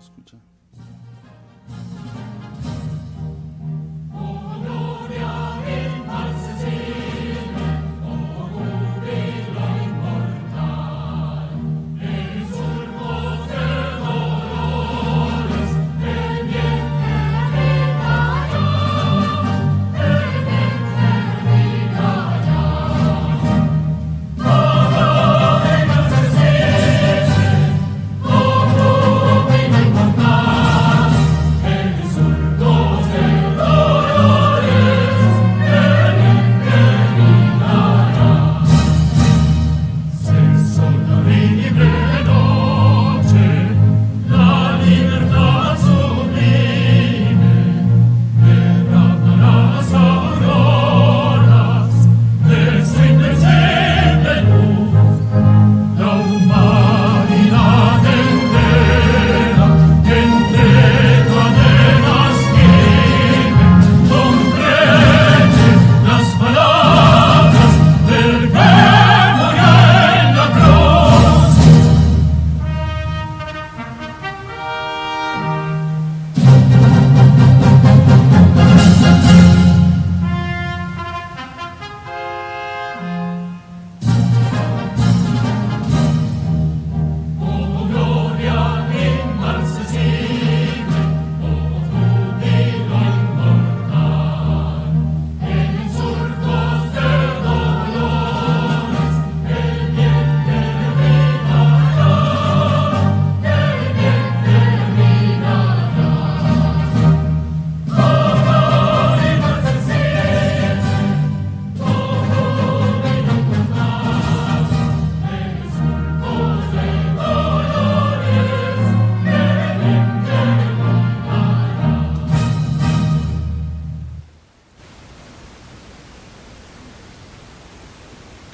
escucha.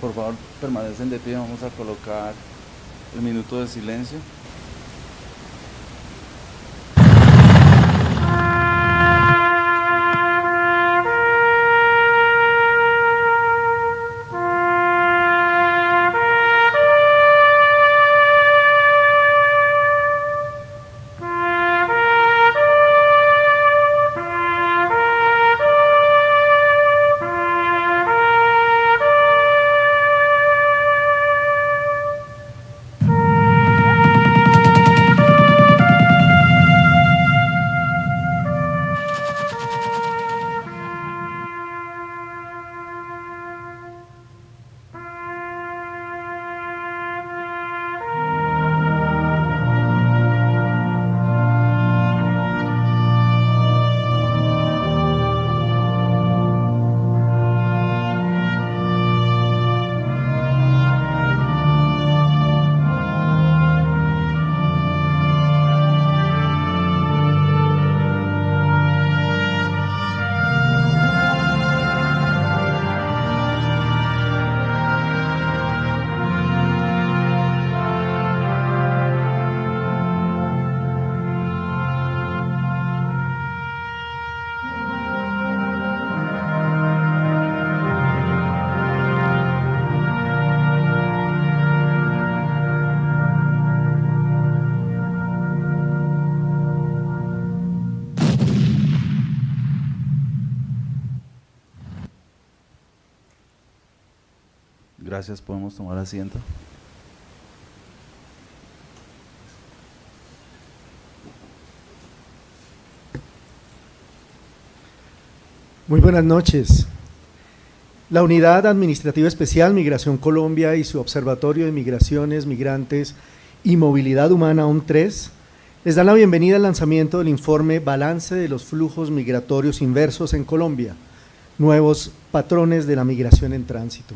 Por favor, permanecen de pie, vamos a colocar el minuto de silencio. Gracias, podemos tomar asiento. Muy buenas noches. La Unidad Administrativa Especial Migración Colombia y su Observatorio de Migraciones, Migrantes y Movilidad Humana OM3 les dan la bienvenida al lanzamiento del informe Balance de los flujos migratorios inversos en Colombia, nuevos patrones de la migración en tránsito.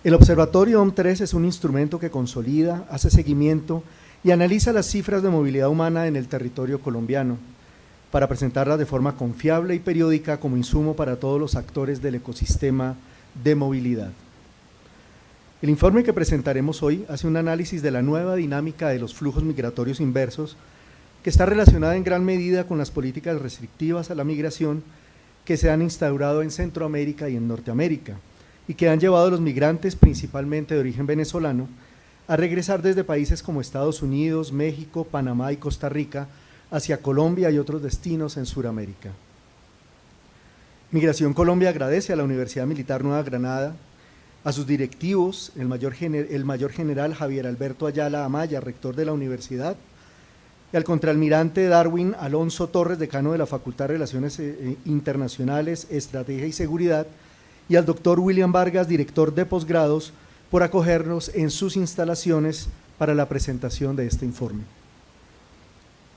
El Observatorio OM3 es un instrumento que consolida, hace seguimiento y analiza las cifras de movilidad humana en el territorio colombiano, para presentarlas de forma confiable y periódica como insumo para todos los actores del ecosistema de movilidad. El informe que presentaremos hoy hace un análisis de la nueva dinámica de los flujos migratorios inversos, que está relacionada en gran medida con las políticas restrictivas a la migración que se han instaurado en Centroamérica y en Norteamérica, y que han llevado a los migrantes, principalmente de origen venezolano, a regresar desde países como Estados Unidos, México, Panamá y Costa Rica hacia Colombia y otros destinos en Sudamérica. Migración Colombia agradece a la Universidad Militar Nueva Granada, a sus directivos, el mayor general Javier Alberto Ayala Amaya, rector de la universidad, y al contraalmirante Darwin Alonso Torres, decano de la Facultad de Relaciones Internacionales, Estrategia y Seguridad, y al doctor William Vargas, director de posgrados, por acogernos en sus instalaciones para la presentación de este informe.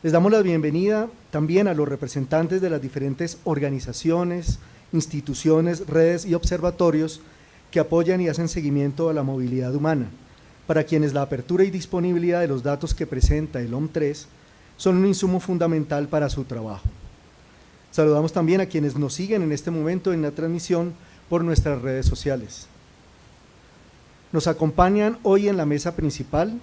Les damos la bienvenida también a los representantes de las diferentes organizaciones, instituciones, redes y observatorios que apoyan y hacen seguimiento a la movilidad humana, para quienes la apertura y disponibilidad de los datos que presenta el OM3 son un insumo fundamental para su trabajo. Saludamos también a quienes nos siguen en este momento en la transmisión por nuestras redes sociales. Nos acompañan hoy en la mesa principal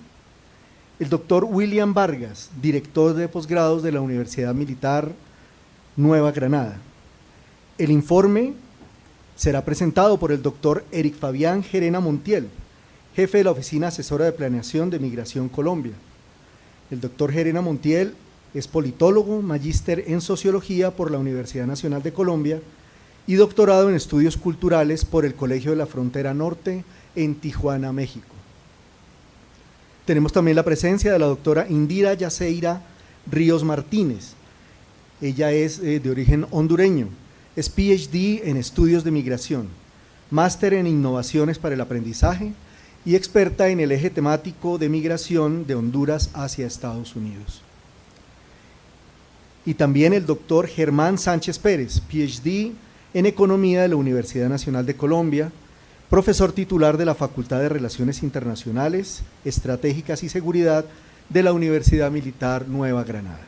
el doctor William Vargas, director de posgrados de la Universidad Militar Nueva Granada. El informe será presentado por el doctor Eric Fabián Gerena Montiel, jefe de la Oficina Asesora de Planeación de Migración Colombia. El doctor Gerena Montiel es politólogo, magíster en Sociología por la Universidad Nacional de Colombia y doctorado en Estudios Culturales por el Colegio de la Frontera Norte en Tijuana, México. Tenemos también la presencia de la doctora Indira Yaceira Ríos Martínez. Ella es de origen hondureño, es PhD en Estudios de Migración, máster en Innovaciones para el Aprendizaje y experta en el eje temático de migración de Honduras hacia Estados Unidos. Y también el doctor Germán Sánchez Pérez, PhD en Economía de la Universidad Nacional de Colombia, profesor titular de la Facultad de Relaciones Internacionales, Estratégicas y Seguridad de la Universidad Militar Nueva Granada.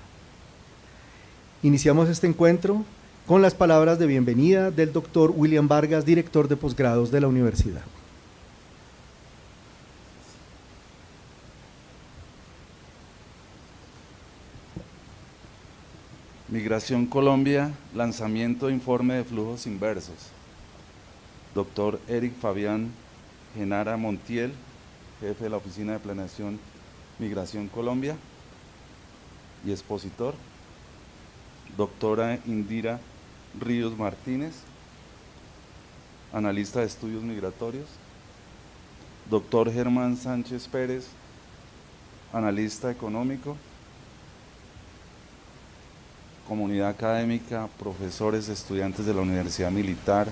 Iniciamos este encuentro con las palabras de bienvenida del doctor William Vargas, director de posgrados de la universidad. Migración Colombia, lanzamiento de informe de flujos inversos. Doctor Eric Fabián Genara Montiel, jefe de la Oficina de Planeación Migración Colombia y expositor. Doctora Indira Ríos Martínez, analista de estudios migratorios. Doctor Germán Sánchez Pérez, analista económico. Comunidad académica, profesores, estudiantes de la Universidad Militar,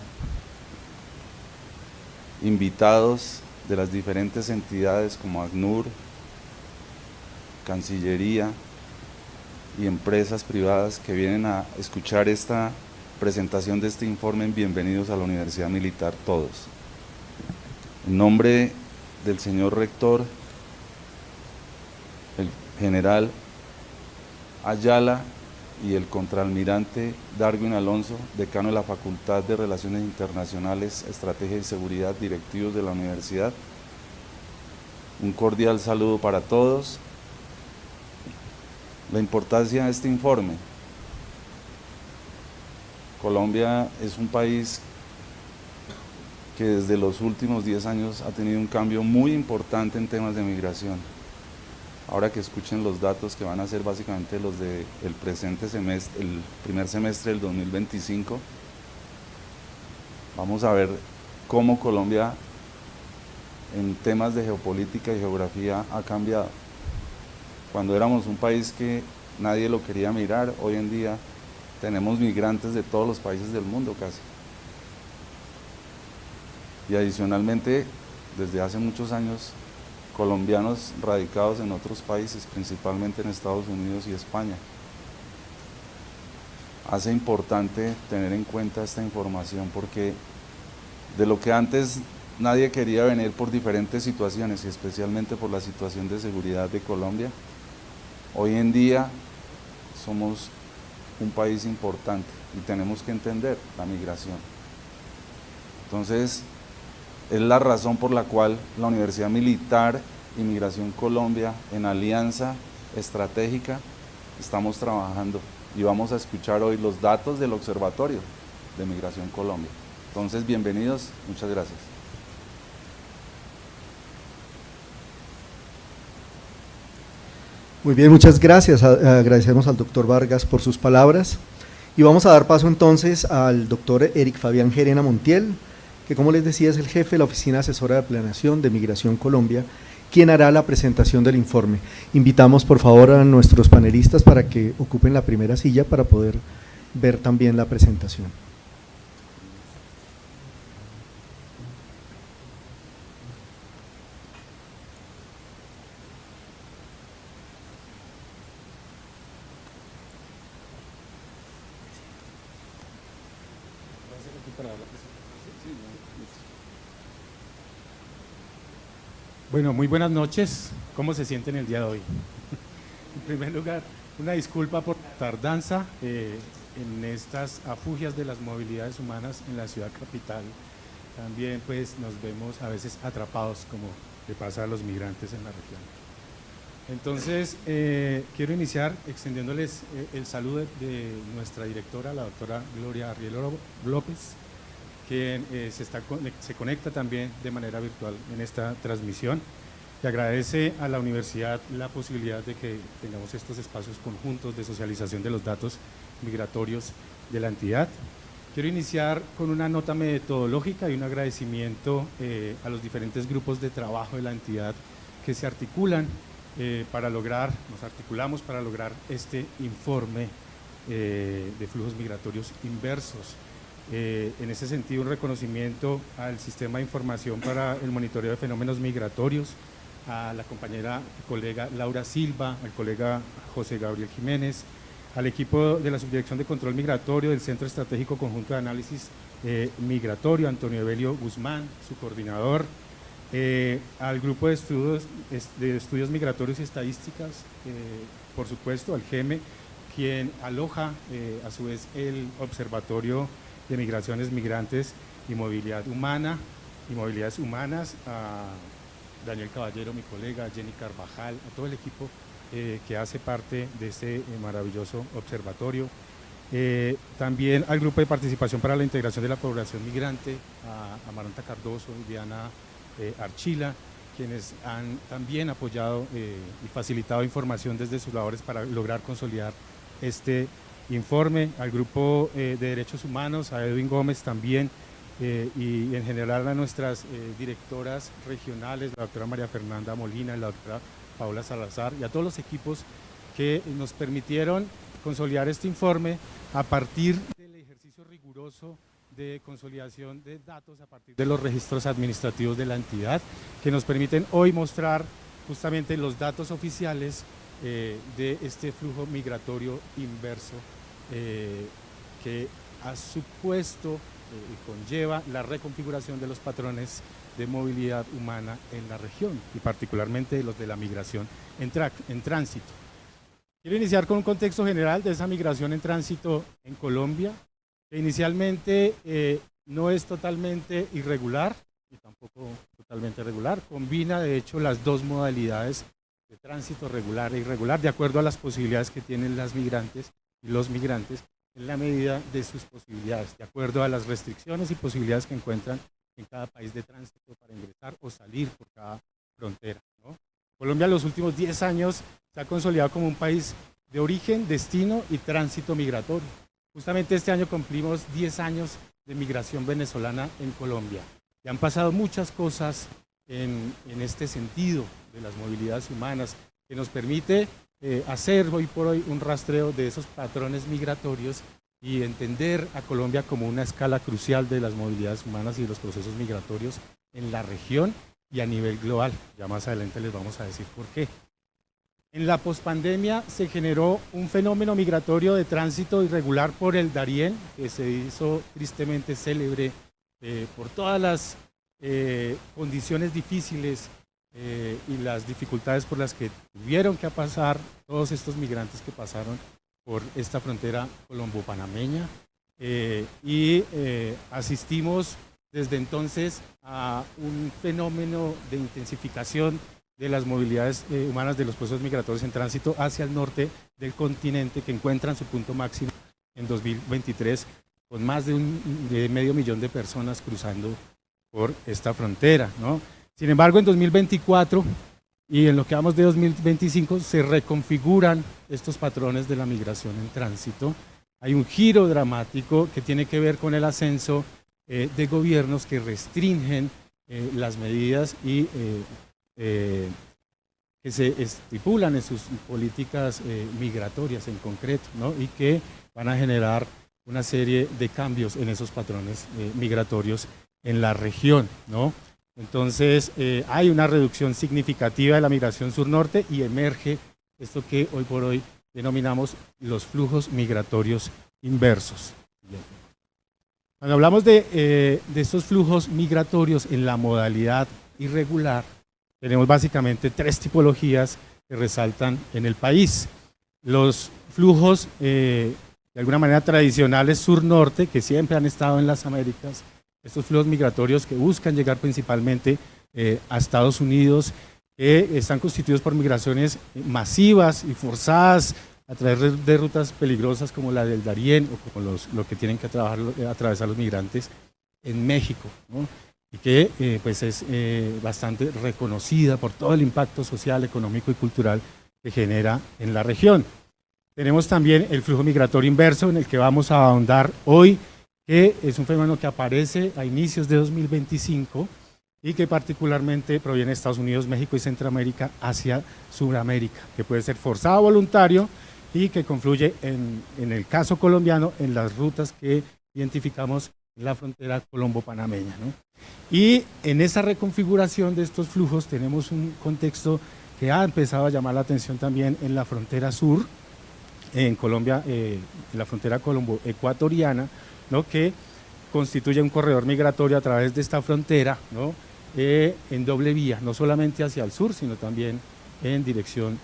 invitados de las diferentes entidades como ACNUR, Cancillería y empresas privadas que vienen a escuchar esta presentación de este informe, bienvenidos a la Universidad Militar todos. En nombre del señor rector, el general Ayala y el contraalmirante Darwin Alonso, decano de la Facultad de Relaciones Internacionales, Estrategia y Seguridad, directivos de la universidad. Un cordial saludo para todos. La importancia de este informe. Colombia es un país que desde los últimos 10 años ha tenido un cambio muy importante en temas de migración. Ahora que escuchen los datos que van a ser básicamente los del presente semestre, el primer semestre del 2025, vamos a ver cómo Colombia en temas de geopolítica y geografía ha cambiado. Cuando éramos un país que nadie lo quería mirar, hoy en día tenemos migrantes de todos los países del mundo casi. Y adicionalmente, desde hace muchos años, colombianos radicados en otros países, principalmente en Estados Unidos y España. Hace importante tener en cuenta esta información porque de lo que antes nadie quería venir por diferentes situaciones y especialmente por la situación de seguridad de Colombia, hoy en día somos un país importante y tenemos que entender la migración. Entonces, es la razón por la cual la Universidad Militar y Migración Colombia, en alianza estratégica, estamos trabajando y vamos a escuchar hoy los datos del Observatorio de Migración Colombia. Entonces, bienvenidos, muchas gracias. Muy bien, muchas gracias. Agradecemos al doctor Vargas por sus palabras y vamos a dar paso entonces al doctor Eric Fabián Gerena Montiel, que como les decía es el jefe de la Oficina Asesora de Planeación de Migración Colombia, quien hará la presentación del informe. Invitamos por favor a nuestros panelistas para que ocupen la primera silla para poder ver también la presentación. Bueno, muy buenas noches. ¿Cómo se sienten el día de hoy? En primer lugar, una disculpa por la tardanza en estas afugias de las movilidades humanas en la ciudad capital. También pues nos vemos a veces atrapados como le pasa a los migrantes en la región. Entonces, quiero iniciar extendiéndoles el saludo de nuestra directora, la doctora Gloria Arrielo López, quien se conecta también de manera virtual en esta transmisión y agradece a la universidad la posibilidad de que tengamos estos espacios conjuntos de socialización de los datos migratorios de la entidad. Quiero iniciar con una nota metodológica y un agradecimiento a los diferentes grupos de trabajo de la entidad que se articulan nos articulamos para lograr este informe de flujos migratorios inversos. En ese sentido, un reconocimiento al Sistema de Información para el Monitoreo de Fenómenos Migratorios, a la compañera y colega Laura Silva, al colega José Gabriel Jiménez, al equipo de la Subdirección de Control Migratorio del Centro Estratégico Conjunto de Análisis Migratorio, Antonio Evelio Guzmán, su coordinador, al Grupo de Estudios Migratorios y Estadísticas, por supuesto, al GEME, quien aloja a su vez el Observatorio de Migraciones, Migrantes y Movilidad Humana y Movilidades Humanas, a Daniel Caballero, mi colega, a Jenny Carvajal, a todo el equipo que hace parte de este maravilloso observatorio. También al Grupo de Participación para la Integración de la Población Migrante, a Maranta Cardoso y Diana Archila, quienes han también apoyado y facilitado información desde sus labores para lograr consolidar este informe, al Grupo de Derechos Humanos, a Edwin Gómez también, y en general a nuestras directoras regionales, la doctora María Fernanda Molina y la doctora Paola Salazar, y a todos los equipos que nos permitieron consolidar este informe a partir del ejercicio riguroso de consolidación de datos a partir de los registros administrativos de la entidad, que nos permiten hoy mostrar justamente los datos oficiales de este flujo migratorio inverso que ha supuesto y conlleva la reconfiguración de los patrones de movilidad humana en la región y particularmente los de la migración en tránsito. Quiero iniciar con un contexto general de esa migración en tránsito en Colombia, que inicialmente no es totalmente irregular y tampoco totalmente regular, combina de hecho las dos modalidades de tránsito regular e irregular de acuerdo a las posibilidades que tienen las migrantes y los migrantes en la medida de sus posibilidades, de acuerdo a las restricciones y posibilidades que encuentran en cada país de tránsito para ingresar o salir por cada frontera, ¿no? Colombia en los últimos 10 años se ha consolidado como un país de origen, destino y tránsito migratorio. Justamente este año cumplimos 10 años de migración venezolana en Colombia y han pasado muchas cosas en este sentido de las movilidades humanas que nos permite hacer hoy por hoy un rastreo de esos patrones migratorios y entender a Colombia como una escala crucial de las movilidades humanas y de los procesos migratorios en la región y a nivel global. Ya más adelante les vamos a decir por qué. En la pospandemia se generó un fenómeno migratorio de tránsito irregular por el Darién, que se hizo tristemente célebre por todas las condiciones difíciles y las dificultades por las que tuvieron que pasar todos estos migrantes que pasaron por esta frontera colombo-panameña y asistimos desde entonces a un fenómeno de intensificación de las movilidades humanas de los procesos migratorios en tránsito hacia el norte del continente, que encuentran su punto máximo en 2023 con más de medio millón de personas cruzando por esta frontera, ¿no? Sin embargo, en 2024 y en lo que vamos de 2025 se reconfiguran estos patrones de la migración en tránsito. Hay un giro dramático que tiene que ver con el ascenso de gobiernos que restringen las medidas y que se estipulan en sus políticas migratorias en concreto, ¿no? Y que van a generar una serie de cambios en esos patrones migratorios en la región, ¿no? Entonces hay una reducción significativa de la migración sur-norte y emerge esto que hoy por hoy denominamos los flujos migratorios inversos. Cuando hablamos de estos flujos migratorios en la modalidad irregular, tenemos básicamente tres tipologías que resaltan en el país. Los flujos de alguna manera tradicionales sur-norte, que siempre han estado en las Américas, estos flujos migratorios que buscan llegar principalmente a Estados Unidos, que están constituidos por migraciones masivas y forzadas a través de rutas peligrosas como la del Darién o como lo que tienen que atravesar los migrantes en México, ¿no? Y que pues es bastante reconocida por todo el impacto social, económico y cultural que genera en la región. Tenemos también el flujo migratorio inverso, en el que vamos a ahondar hoy, que es un fenómeno que aparece a inicios de 2025 y que particularmente proviene de Estados Unidos, México y Centroamérica hacia Sudamérica, que puede ser forzado o voluntario y que confluye en el caso colombiano en las rutas que identificamos en la frontera colombo-panameña, ¿no? Y en esa reconfiguración de estos flujos tenemos un contexto que ha empezado a llamar la atención también en la frontera sur, en Colombia, en la frontera colombo-ecuatoriana, ¿no? Que constituye un corredor migratorio a través de esta frontera, ¿no? En doble vía, no solamente hacia el sur, sino también en dirección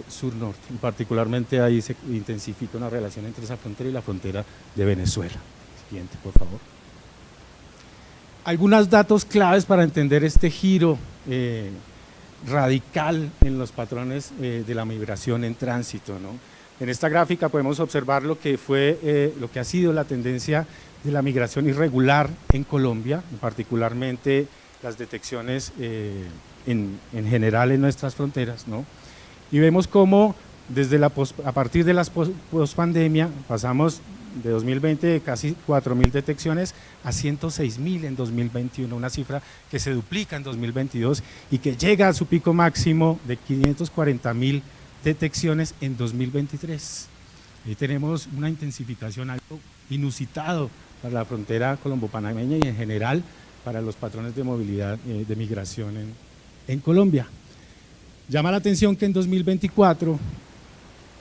sur-norte. Y particularmente ahí se intensifica una relación entre esa frontera y la frontera de Venezuela. Siguiente, por favor. Algunos datos claves para entender este giro radical en los patrones de la migración en tránsito, ¿no? En esta gráfica podemos observar lo que ha sido la tendencia de la migración irregular en Colombia, particularmente las detecciones en general en nuestras fronteras, ¿no? Y vemos cómo a partir de la pospandemia pasamos de 2020 de casi 4.000 detecciones a 106.000 en 2021, una cifra que se duplica en 2022 y que llega a su pico máximo de 540.000 detecciones en 2023. Ahí tenemos una intensificación, algo inusitado para la frontera colombo-panameña y en general para los patrones de movilidad de migración en Colombia. Llama la atención que en 2024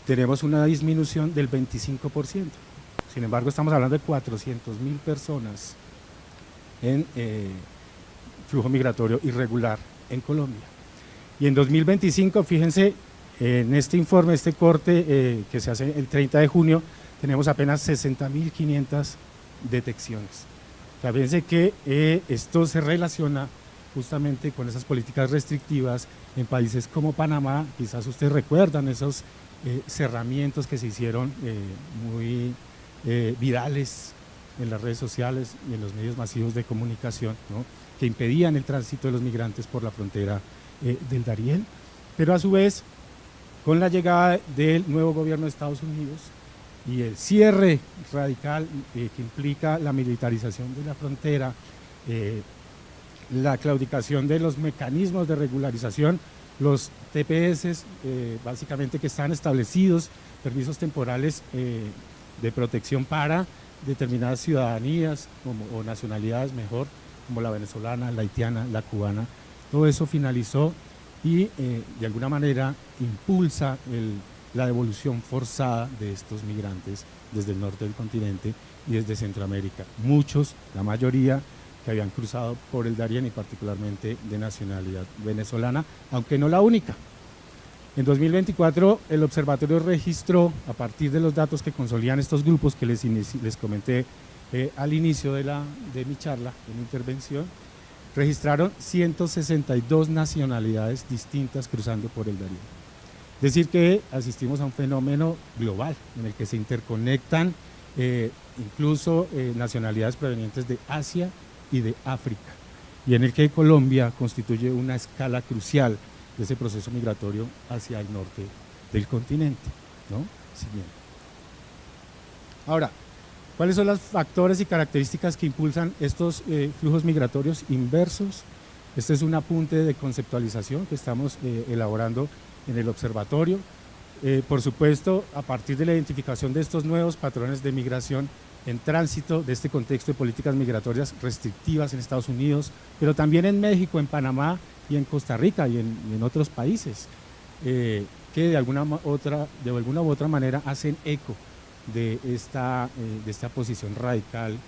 tenemos una disminución del 25%. Sin embargo, estamos hablando de 400.000 personas en flujo migratorio irregular en Colombia. Y en 2025, fíjense, en este informe, este corte que se hace el 30 de junio, tenemos apenas 60.500 detecciones. O sea, fíjense que esto se relaciona justamente con esas políticas restrictivas en países como Panamá. Quizás ustedes recuerdan esos cerramientos que se hicieron muy virales en las redes sociales y en los medios masivos de comunicación, ¿no? Que impedían el tránsito de los migrantes por la frontera del Darién, pero a su vez, con la llegada del nuevo gobierno de Estados Unidos y el cierre radical que implica la militarización de la frontera, la claudicación de los mecanismos de regularización, los TPS, básicamente que están establecidos, permisos temporales de protección para determinadas ciudadanías o nacionalidades mejor, como la venezolana, la haitiana, la cubana. Todo eso finalizó y de alguna manera impulsa la devolución forzada de estos migrantes desde el norte del continente y desde Centroamérica. Muchos, la mayoría, que habían cruzado por el Darién y particularmente de nacionalidad venezolana, aunque no la única. En 2024 el observatorio registró, a partir de los datos que consolidan estos grupos que les comenté al inicio de mi charla, de mi intervención, registraron 162 nacionalidades distintas cruzando por el Darién. Es decir que asistimos a un fenómeno global en el que se interconectan incluso nacionalidades provenientes de Asia y de África, y en el que Colombia constituye una escala crucial de ese proceso migratorio hacia el norte del continente, ¿no? Siguiente. Ahora, ¿cuáles son los factores y características que impulsan estos flujos migratorios inversos? Este es un apunte de conceptualización que estamos elaborando en el observatorio. Por supuesto, a partir de la identificación de estos nuevos patrones de migración en tránsito, de este contexto de políticas migratorias restrictivas en Estados Unidos, pero también en México, en Panamá y en Costa Rica y en otros países, que de alguna u otra manera hacen eco de esta posición radical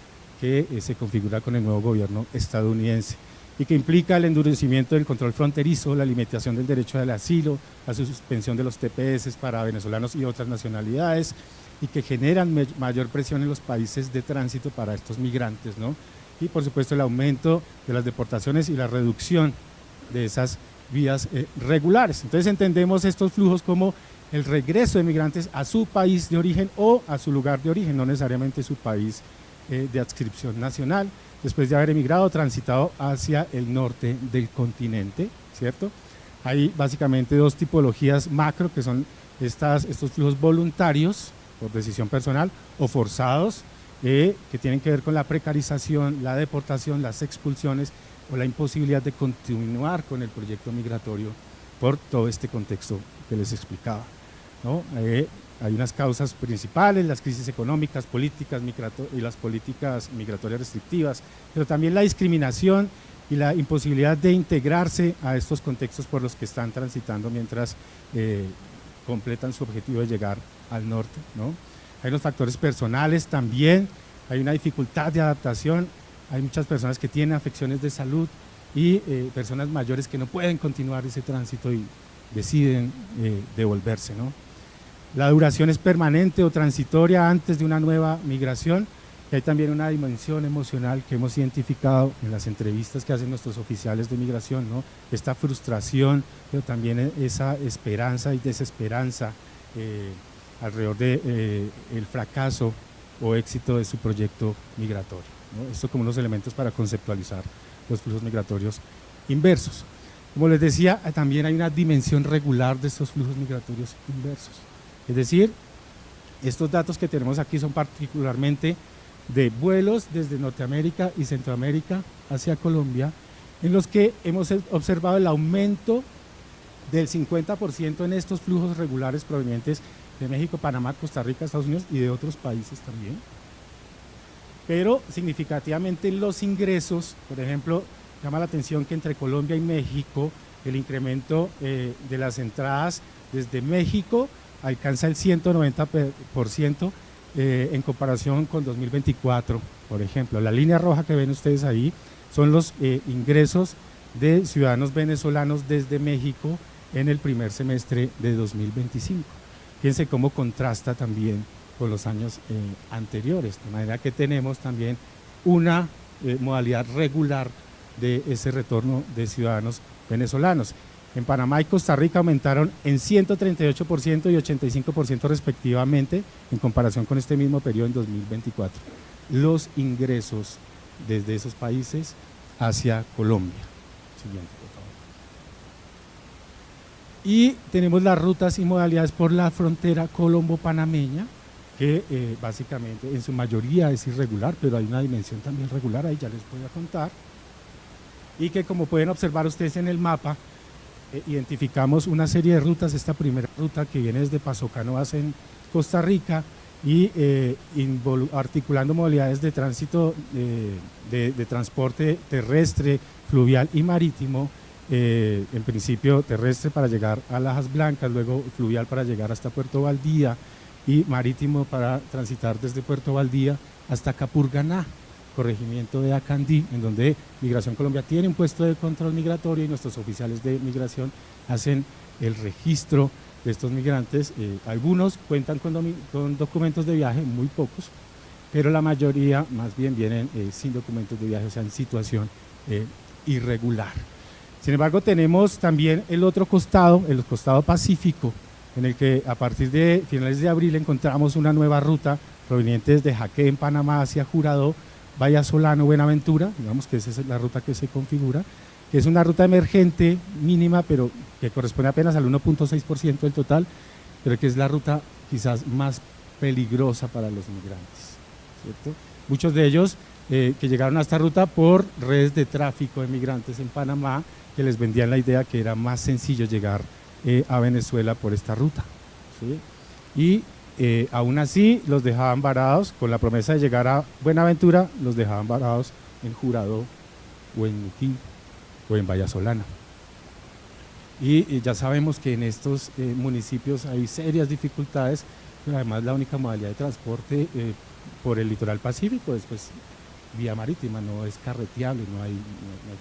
que se configura con el nuevo gobierno estadounidense y que implica el endurecimiento del control fronterizo, la limitación del derecho al asilo, la suspensión de los TPS para venezolanos y otras nacionalidades, y que generan mayor presión en los países de tránsito para estos migrantes, ¿no? Y por supuesto el aumento de las deportaciones y la reducción de esas vías regulares. Entonces entendemos estos flujos como el regreso de migrantes a su país de origen o a su lugar de origen, no necesariamente su país de adscripción nacional, después de haber emigrado o transitado hacia el norte del continente, ¿cierto? Hay básicamente dos tipologías macro, que son estos flujos voluntarios, por decisión personal, o forzados, que tienen que ver con la precarización, la deportación, las expulsiones o la imposibilidad de continuar con el proyecto migratorio por todo este contexto que les explicaba, ¿no? Hay unas causas principales, las crisis económicas, políticas y las políticas migratorias restrictivas, pero también la discriminación y la imposibilidad de integrarse a estos contextos por los que están transitando mientras completan su objetivo de llegar al norte, ¿no? Hay unos factores personales también, hay una dificultad de adaptación, hay muchas personas que tienen afecciones de salud y personas mayores que no pueden continuar ese tránsito y deciden devolverse, ¿no? La duración es permanente o transitoria antes de una nueva migración, y hay también una dimensión emocional que hemos identificado en las entrevistas que hacen nuestros oficiales de migración, ¿no? Esta frustración, pero también esa esperanza y desesperanza alrededor de el fracaso o éxito de su proyecto migratorio, ¿no? Esto como unos elementos para conceptualizar los flujos migratorios inversos. Como les decía, también hay una dimensión regular de estos flujos migratorios inversos. Es decir, estos datos que tenemos aquí son particularmente de vuelos desde Norteamérica y Centroamérica hacia Colombia, en los que hemos observado el aumento del 50% en estos flujos regulares provenientes de México, Panamá, Costa Rica, Estados Unidos y de otros países también. Pero significativamente los ingresos, por ejemplo, llama la atención que entre Colombia y México el incremento de las entradas desde México alcanza el 190% en comparación con 2024, por ejemplo. La línea roja que ven ustedes ahí son los ingresos de ciudadanos venezolanos desde México en el primer semestre de 2025. Fíjense cómo contrasta también con los años anteriores, de manera que tenemos también una modalidad regular de ese retorno de ciudadanos venezolanos. En Panamá y Costa Rica aumentaron en 138% y 85% respectivamente en comparación con este mismo periodo en 2024. Los ingresos desde esos países hacia Colombia. Siguiente, por favor. Y tenemos las rutas y modalidades por la frontera colombo-panameña, que básicamente en su mayoría es irregular, pero hay una dimensión también regular, ahí ya les voy a contar. Y que como pueden observar ustedes en el mapa, identificamos una serie de rutas. Esta primera ruta que viene desde Paso Canoas en Costa Rica y articulando modalidades de tránsito de transporte terrestre, fluvial y marítimo, en principio terrestre para llegar a Lajas Blancas, luego fluvial para llegar hasta Puerto Valdía y marítimo para transitar desde Puerto Valdía hasta Capurganá, corregimiento de Acandí, en donde Migración Colombia tiene un puesto de control migratorio y nuestros oficiales de migración hacen el registro de estos migrantes. Algunos cuentan con documentos de viaje, muy pocos, pero la mayoría más bien vienen sin documentos de viaje, o sea, en situación irregular. Sin embargo, tenemos también el otro costado, el costado pacífico, en el que a partir de finales de abril encontramos una nueva ruta proveniente desde Jaque en Panamá hacia Jurado, Vallasolano, Buenaventura, digamos que esa es la ruta que se configura, que es una ruta emergente mínima, pero que corresponde apenas al 1.6% del total, pero que es la ruta quizás más peligrosa para los migrantes, ¿cierto? Muchos de ellos que llegaron a esta ruta por redes de tráfico de migrantes en Panamá, que les vendían la idea que era más sencillo llegar a Venezuela por esta ruta, ¿sí? Y aún así los dejaban varados, con la promesa de llegar a Buenaventura, los dejaban varados en Jurado o en Nuquí o en Vallasolana. Y ya sabemos que en estos municipios hay serias dificultades, pero además la única modalidad de transporte por el litoral pacífico es pues vía marítima, no es carreteable, no hay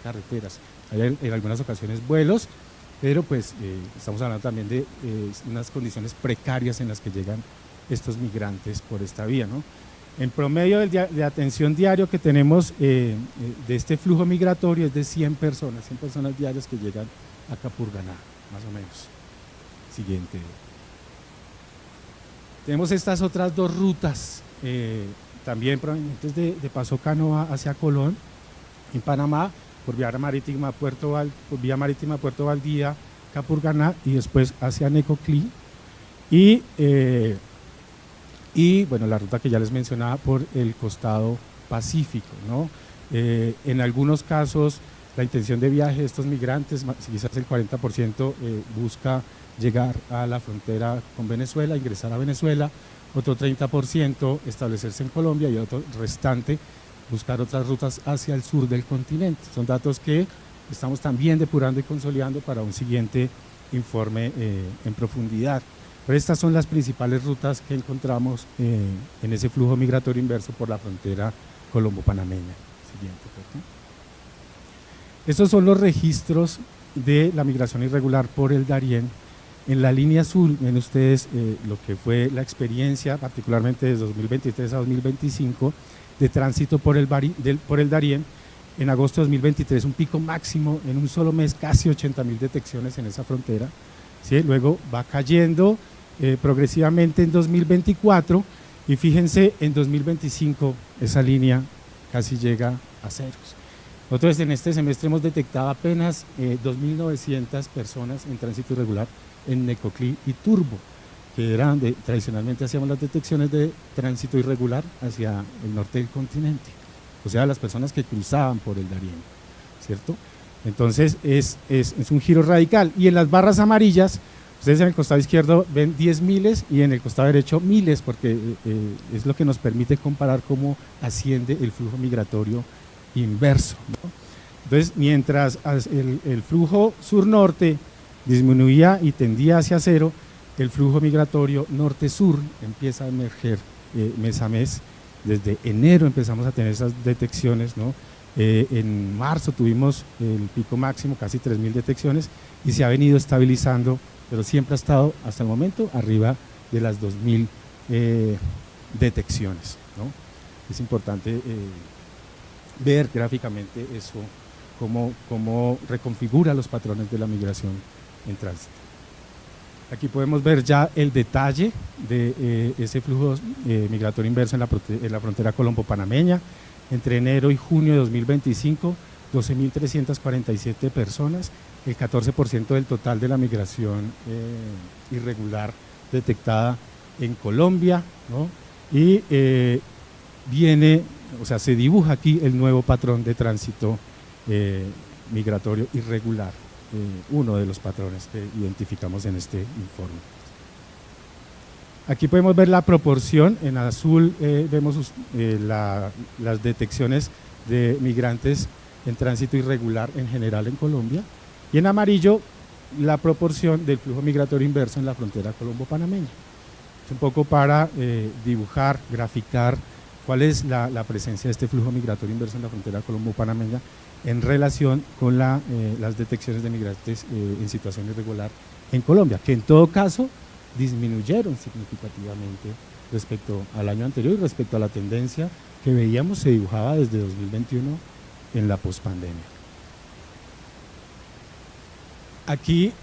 carreteras. Hay en algunas ocasiones vuelos, pero pues estamos hablando también de unas condiciones precarias en las que llegan estos migrantes por esta vía, ¿no? En promedio de atención diario que tenemos de este flujo migratorio es de 100 personas diarias que llegan a Capurganá, más o menos. Siguiente. Tenemos estas otras dos rutas, también provenientes de Paso Canoa hacia Colón, en Panamá, por vía marítima Puerto Valdía, Capurganá y después hacia Necoclí. Y bueno, la ruta que ya les mencionaba por el costado pacífico, ¿no? En algunos casos la intención de viaje de estos migrantes, quizás el 40% busca llegar a la frontera con Venezuela, ingresar a Venezuela, otro 30% establecerse en Colombia y otro restante buscar otras rutas hacia el sur del continente. Son datos que estamos también depurando y consolidando para un siguiente informe en profundidad. Pero estas son las principales rutas que encontramos en ese flujo migratorio inverso por la frontera colombo-panameña. Siguiente, por favor. Estos son los registros de la migración irregular por el Darién. En la línea azul ven ustedes lo que fue la experiencia, particularmente desde 2023 a 2025, de tránsito por el Darién. En agosto de 2023 un pico máximo en un solo mes, casi 80.000 detecciones en esa frontera, ¿sí? Luego va cayendo progresivamente en 2024 y fíjense en 2025 esa línea casi llega a ceros. Nosotros en este semestre hemos detectado apenas 2.900 personas en tránsito irregular en Necoclí y Turbo, que eran donde tradicionalmente hacíamos las detecciones de tránsito irregular hacia el norte del continente, o sea, las personas que cruzaban por el Darién, ¿cierto? Entonces es un giro radical. Y en las barras amarillas, ustedes en el costado izquierdo ven 10 miles y en el costado derecho miles, porque es lo que nos permite comparar cómo asciende el flujo migratorio inverso, ¿no? Entonces, mientras el flujo sur-norte disminuía y tendía hacia cero, el flujo migratorio norte-sur empieza a emerger mes a mes. Desde enero empezamos a tener esas detecciones, ¿no? En marzo tuvimos el pico máximo, casi 3.000 detecciones, y se ha venido estabilizando, pero siempre ha estado hasta el momento arriba de las 2.000 detecciones, ¿no? Es importante ver gráficamente eso, cómo reconfigura los patrones de la migración en tránsito. Aquí podemos ver ya el detalle de ese flujo migratorio inverso en la frontera colombo-panameña. Entre enero y junio de 2025, 12.347 personas, el 14% del total de la migración irregular detectada en Colombia, ¿no? Y se dibuja aquí el nuevo patrón de tránsito migratorio irregular, uno de los patrones que identificamos en este informe. Aquí podemos ver la proporción. En azul vemos las detecciones de migrantes en tránsito irregular en general en Colombia, y en amarillo la proporción del flujo migratorio inverso en la frontera colombo-panameña. Es un poco para dibujar, graficar cuál es la presencia de este flujo migratorio inverso en la frontera colombo-panameña en relación con las detecciones de migrantes en situación irregular en Colombia, que en todo caso disminuyeron significativamente respecto al año anterior y respecto a la tendencia que veíamos se dibujaba desde 2021 en la pospandemia. Aquí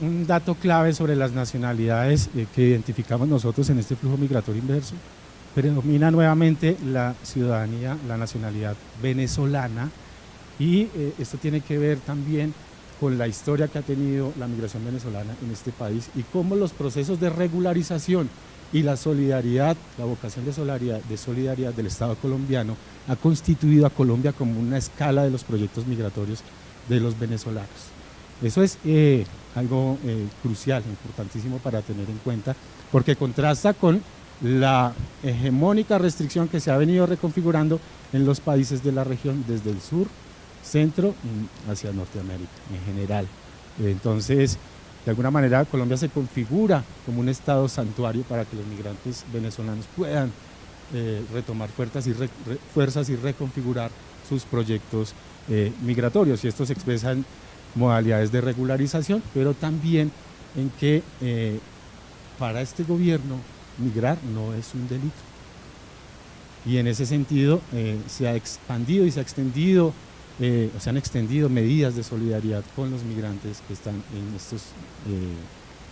un dato clave sobre las nacionalidades que identificamos nosotros en este flujo migratorio inverso. Predomina nuevamente la ciudadanía, la nacionalidad venezolana, Y esto tiene que ver también con la historia que ha tenido la migración venezolana en este país y cómo los procesos de regularización y la solidaridad, la vocación de solidaridad del Estado colombiano ha constituido a Colombia como una escala de los proyectos migratorios de los venezolanos. Eso es algo crucial, importantísimo para tener en cuenta, porque contrasta con la hegemónica restricción que se ha venido reconfigurando en los países de la región, desde el sur, centro hacia Norteamérica en general. Entonces, de alguna manera, Colombia se configura como un estado santuario para que los migrantes venezolanos puedan retomar fuerzas y reconfigurar sus proyectos migratorios, y esto se expresa en modalidades de regularización, pero también en que para este gobierno migrar no es un delito, y en ese sentido se ha expandido y se ha extendido se han extendido medidas de solidaridad con los migrantes que están en estos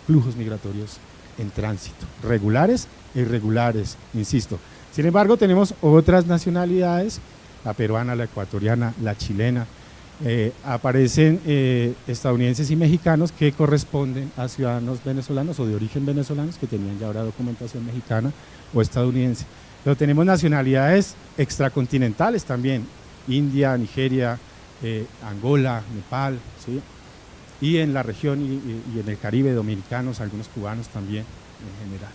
flujos migratorios en tránsito, regulares e irregulares, insisto. Sin embargo, tenemos otras nacionalidades, la peruana, la ecuatoriana, la chilena, aparecen estadounidenses y mexicanos que corresponden a ciudadanos venezolanos o de origen venezolanos que tenían ya ahora documentación mexicana o estadounidense. Pero tenemos nacionalidades extracontinentales también, India, Nigeria, Angola, Nepal, ¿sí? Y en la región y en el Caribe, dominicanos, algunos cubanos también en general.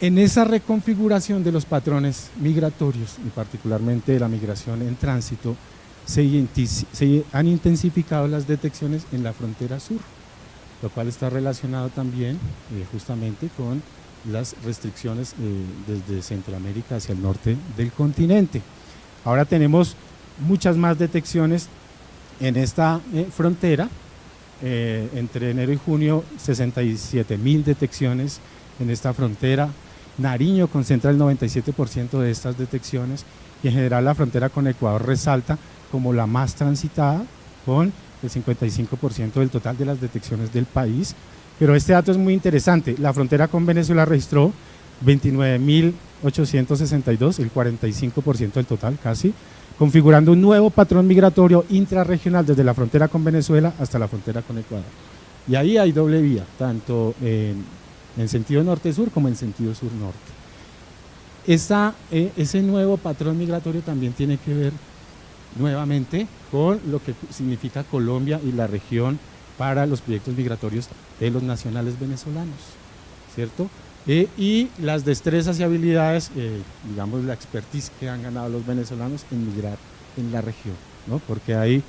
En esa reconfiguración de los patrones migratorios, y particularmente de la migración en tránsito, se han intensificado las detecciones en la frontera sur, lo cual está relacionado también justamente con las restricciones desde Centroamérica hacia el norte del continente. Ahora tenemos muchas más detecciones en esta frontera, entre enero y junio 67.000 detecciones en esta frontera. Nariño concentra el 97% de estas detecciones y en general la frontera con Ecuador resalta como la más transitada con el 55% del total de las detecciones del país. Pero este dato es muy interesante, la frontera con Venezuela registró 29.862, el 45% del total casi, configurando un nuevo patrón migratorio intrarregional desde la frontera con Venezuela hasta la frontera con Ecuador. Y ahí hay doble vía, tanto en sentido norte-sur como en sentido sur-norte. Ese nuevo patrón migratorio también tiene que ver nuevamente con lo que significa Colombia y la región para los proyectos migratorios de los nacionales venezolanos, ¿cierto? Y las destrezas y habilidades, digamos la expertise que han ganado los venezolanos en migrar en la región, ¿no? Porque hay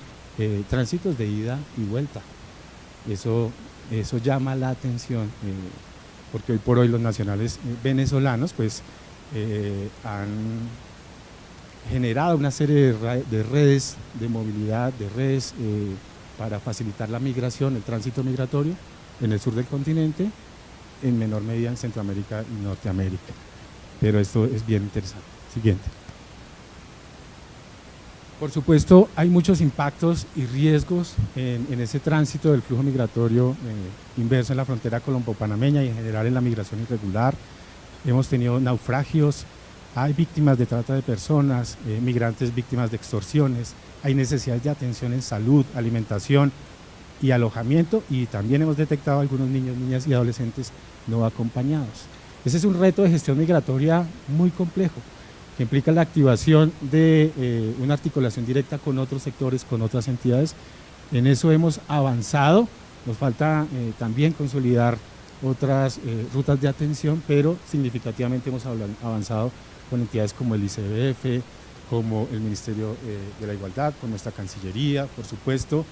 tránsitos de ida y vuelta. Eso llama la atención, porque hoy por hoy los nacionales venezolanos pues han generado una serie de redes de movilidad, de redes para facilitar la migración, el tránsito migratorio en el sur del continente, en menor medida en Centroamérica y Norteamérica. Pero esto es bien interesante. Siguiente. Por supuesto, hay muchos impactos y riesgos en ese tránsito del flujo migratorio inverso en la frontera colombo-panameña y en general en la migración irregular. Hemos tenido naufragios, hay víctimas de trata de personas, migrantes víctimas de extorsiones, hay necesidades de atención en salud, alimentación y alojamiento, y también hemos detectado algunos niños, niñas y adolescentes no acompañados. Ese es un reto de gestión migratoria muy complejo, que implica la activación de una articulación directa con otros sectores, con otras entidades. En eso hemos avanzado, nos falta también consolidar otras rutas de atención, pero significativamente hemos avanzado con entidades como el ICBF, como el Ministerio de la Igualdad, con nuestra Cancillería, por supuesto,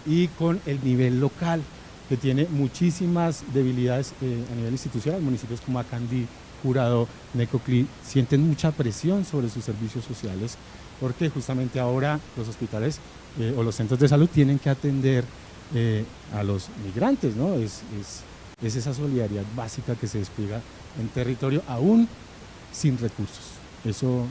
y con el nivel local, que tiene muchísimas debilidades a nivel institucional. Municipios como Acandí, Jurado, Necoclí sienten mucha presión sobre sus servicios sociales, porque justamente ahora los hospitales o los centros de salud tienen que atender a los migrantes, ¿no? Es esa solidaridad básica que se despliega en territorio aún sin recursos. Eso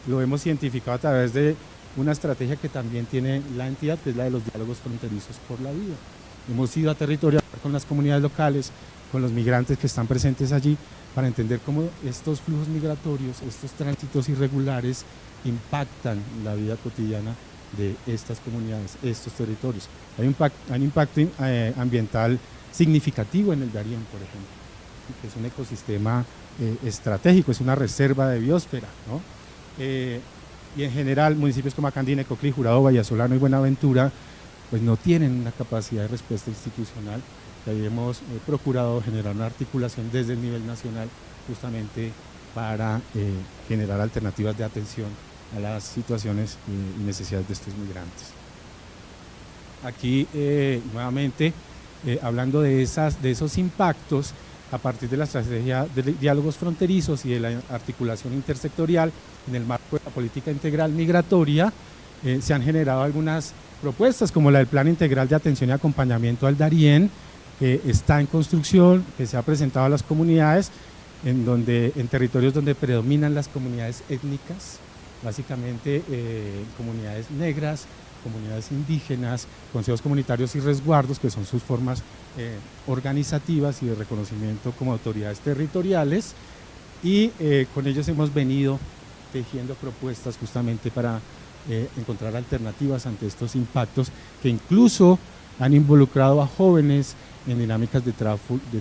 lo hemos identificado a través de una estrategia que también tiene la entidad, que es la de los diálogos fronterizos por la vida. Hemos ido a territorio con las comunidades locales, con los migrantes que están presentes allí, para entender cómo estos flujos migratorios, estos tránsitos irregulares impactan la vida cotidiana de estas comunidades, estos territorios. Hay un impacto ambiental significativo en el Darién, por ejemplo, que es un ecosistema estratégico, es una reserva de biosfera, ¿no? Y en general municipios como Acandí, Coclí, Jurado, Vallasolano y Buenaventura pues no tienen una capacidad de respuesta institucional, que ahí hemos procurado generar una articulación desde el nivel nacional justamente para generar alternativas de atención a las situaciones y necesidades de estos migrantes. Aquí nuevamente hablando de esos impactos a partir de la estrategia de diálogos fronterizos y de la articulación intersectorial en el marco de la política integral migratoria, se han generado algunas propuestas como la del Plan Integral de Atención y Acompañamiento al Darién, que está en construcción, que se ha presentado a las comunidades, en territorios donde predominan las comunidades étnicas, básicamente comunidades negras, comunidades indígenas, consejos comunitarios y resguardos, que son sus formas organizativas y de reconocimiento como autoridades territoriales, y con ellos hemos venido tejiendo propuestas justamente para encontrar alternativas ante estos impactos que incluso han involucrado a jóvenes en dinámicas de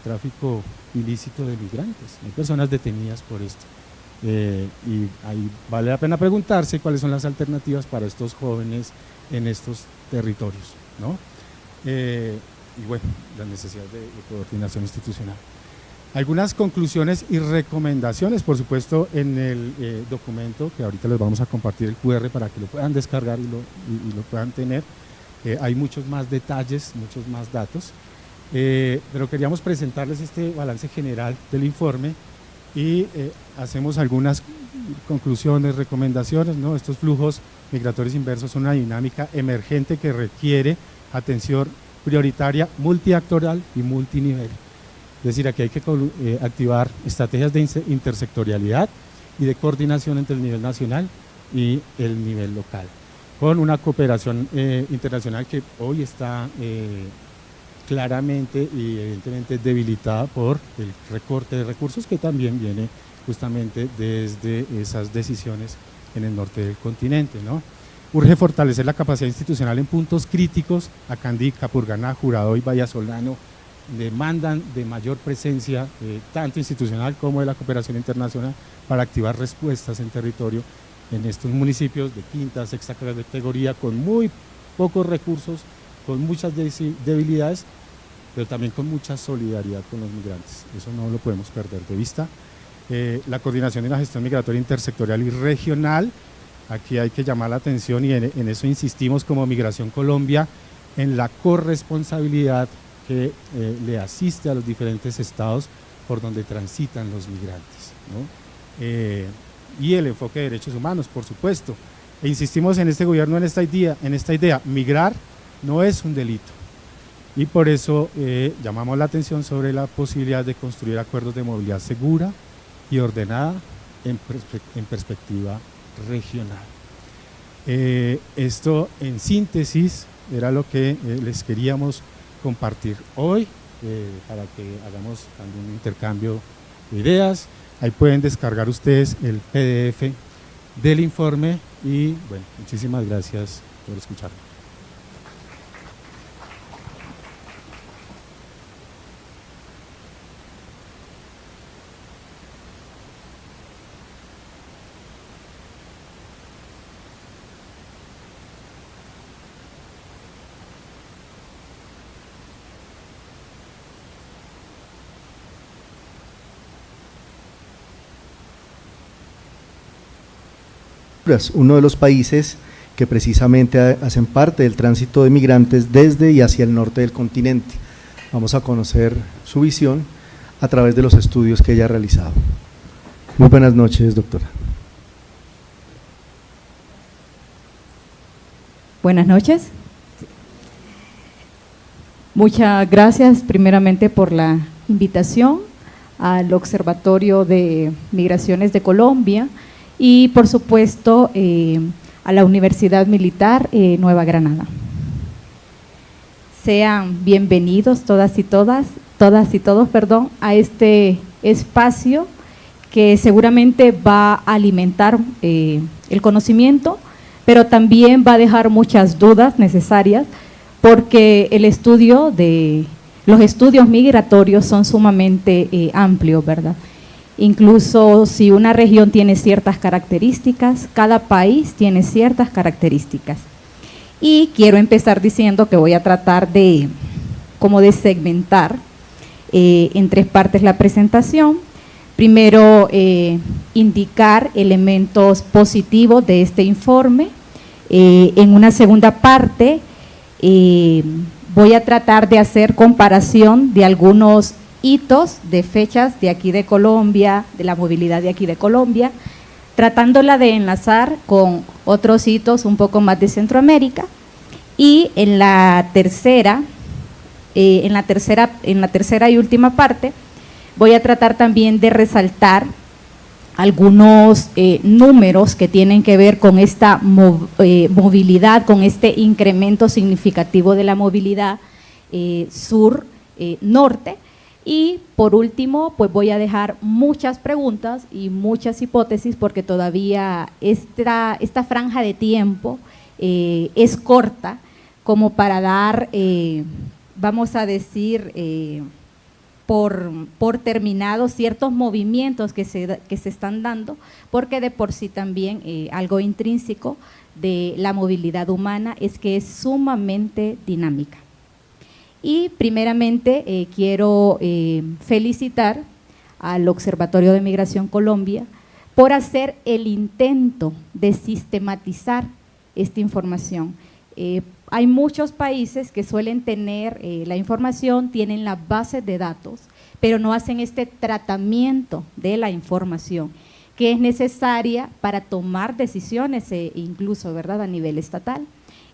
tráfico ilícito de migrantes. Hay personas detenidas por esto. Y ahí vale la pena preguntarse cuáles son las alternativas para estos jóvenes en estos territorios, ¿no? Y bueno, las necesidades de coordinación institucional. Algunas conclusiones y recomendaciones, por supuesto, en el documento, que ahorita les vamos a compartir el QR para que lo puedan descargar y lo puedan tener. Hay muchos más detalles, muchos más datos, pero queríamos presentarles este balance general del informe y hacemos algunas conclusiones, recomendaciones, ¿no? Estos flujos migratorios inversos son una dinámica emergente que requiere atención prioritaria, multiactoral y multinivel. Es decir, aquí hay que activar estrategias de intersectorialidad y de coordinación entre el nivel nacional y el nivel local, con una cooperación internacional que hoy está claramente y evidentemente debilitada por el recorte de recursos que también viene justamente desde esas decisiones en el norte del continente, ¿no? Urge fortalecer la capacidad institucional en puntos críticos. Acandí, Capurganá, Jurado y Vallasolano demandan de mayor presencia tanto institucional como de la cooperación internacional para activar respuestas en territorio en estos municipios de quinta, sexta categoría, con muy pocos recursos, con muchas debilidades, pero también con mucha solidaridad con los migrantes. Eso no lo podemos perder de vista. La coordinación y la gestión migratoria intersectorial y regional, aquí hay que llamar la atención y en eso insistimos como Migración Colombia, en la corresponsabilidad que le asiste a los diferentes estados por donde transitan los migrantes, ¿no? Y el enfoque de derechos humanos, por supuesto. E insistimos en este gobierno en esta idea, migrar no es un delito. Y por eso llamamos la atención sobre la posibilidad de construir acuerdos de movilidad segura y ordenada en perspectiva regional. Esto en síntesis era lo que les queríamos compartir hoy para que hagamos algún intercambio de ideas. Ahí pueden descargar ustedes el PDF del informe y bueno, muchísimas gracias por escucharme. Uno de los países que precisamente hacen parte del tránsito de migrantes desde y hacia el norte del continente. Vamos a conocer su visión a través de los estudios que ella ha realizado. Muy buenas noches, doctora. Buenas noches. Muchas gracias primeramente por la invitación al Observatorio de Migraciones de Colombia y por supuesto a la Universidad Militar Nueva Granada. Sean bienvenidos todas y todos, perdón, a este espacio que seguramente va a alimentar el conocimiento, pero también va a dejar muchas dudas necesarias, porque los estudios migratorios son sumamente amplios, ¿verdad? Incluso si una región tiene ciertas características, cada país tiene ciertas características. Y quiero empezar diciendo que voy a tratar de segmentar en 3 partes la presentación. Primero, indicar elementos positivos de este informe. En una segunda parte, voy a tratar de hacer comparación de algunos hitos de fechas de aquí de Colombia, de la movilidad de aquí de Colombia, tratándola de enlazar con otros hitos un poco más de Centroamérica. Y en la tercera y última parte, voy a tratar también de resaltar algunos números que tienen que ver con esta movilidad, con este incremento significativo de la movilidad sur-norte. Y por último, pues voy a dejar muchas preguntas y muchas hipótesis, porque todavía esta franja de tiempo es corta como para dar, vamos a decir, por terminados ciertos movimientos que se están dando, porque de por sí también algo intrínseco de la movilidad humana es que es sumamente dinámica. Y primeramente quiero felicitar al Observatorio de Migración Colombia por hacer el intento de sistematizar esta información. Hay muchos países que suelen tener la información, tienen las bases de datos, pero no hacen este tratamiento de la información que es necesaria para tomar decisiones, incluso, ¿verdad?, a nivel estatal.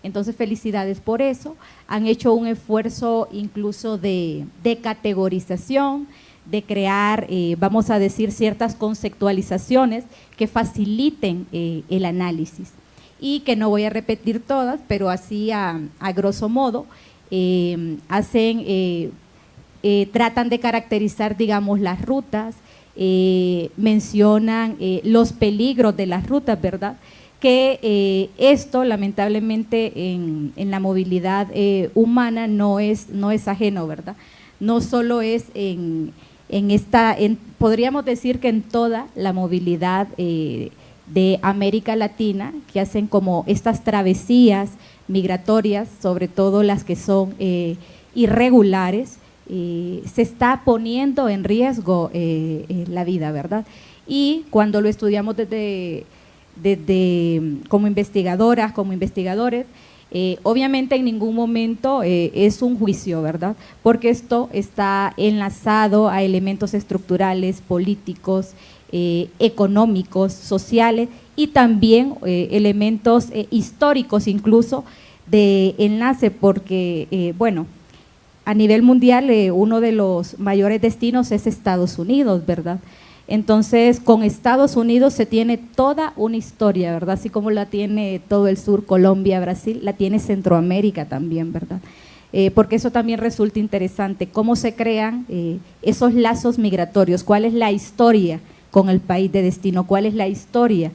Entonces, felicidades por eso. Han hecho un esfuerzo incluso de categorización, de crear, vamos a decir, ciertas conceptualizaciones que faciliten el análisis, y que no voy a repetir todas, pero así a grosso modo, tratan de caracterizar, digamos, las rutas, mencionan los peligros de las rutas, ¿verdad?, que esto lamentablemente en la movilidad humana no es ajeno, ¿verdad? No solo es podríamos decir que en toda la movilidad de América Latina, que hacen como estas travesías migratorias, sobre todo las que son irregulares, se está poniendo en riesgo la vida, ¿verdad? Y cuando lo estudiamos desde como investigadoras, como investigadores, obviamente en ningún momento es un juicio, ¿verdad? Porque esto está enlazado a elementos estructurales, políticos, económicos, sociales, y también elementos históricos incluso de enlace, porque bueno, a nivel mundial uno de los mayores destinos es Estados Unidos, ¿verdad? Entonces, con Estados Unidos se tiene toda una historia, ¿verdad? Así como la tiene todo el sur, Colombia, Brasil, la tiene Centroamérica también, ¿verdad? Porque eso también resulta interesante, cómo se crean esos lazos migratorios, cuál es la historia con el país de destino, cuál es la historia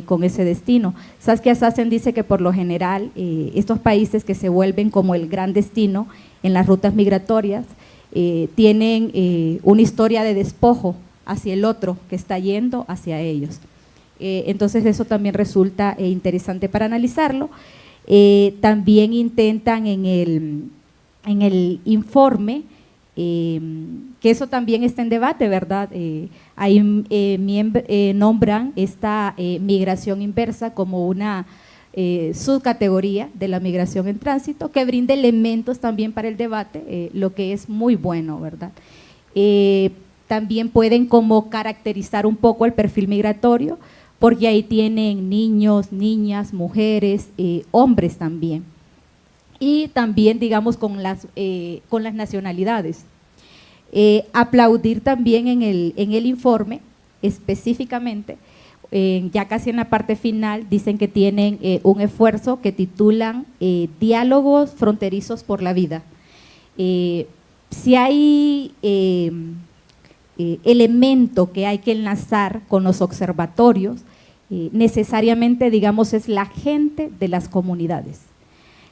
con ese destino. Saskia Sassen dice que por lo general estos países que se vuelven como el gran destino en las rutas migratorias tienen una historia de despojo hacia el otro que está yendo hacia ellos. Entonces eso también resulta interesante para analizarlo. También intentan en el informe, que eso también está en debate, ¿verdad? Ahí nombran esta migración inversa como una subcategoría de la migración en tránsito, que brinda elementos también para el debate, lo que es muy bueno, ¿verdad? También pueden como caracterizar un poco el perfil migratorio, porque ahí tienen niños, niñas, mujeres, hombres también. Y también, digamos, con las nacionalidades. Aplaudir también en el informe, específicamente, ya casi en la parte final, dicen que tienen un esfuerzo que titulan Diálogos Fronterizos por la Vida. Si hay elemento que hay que enlazar con los observatorios, necesariamente, digamos, es la gente de las comunidades.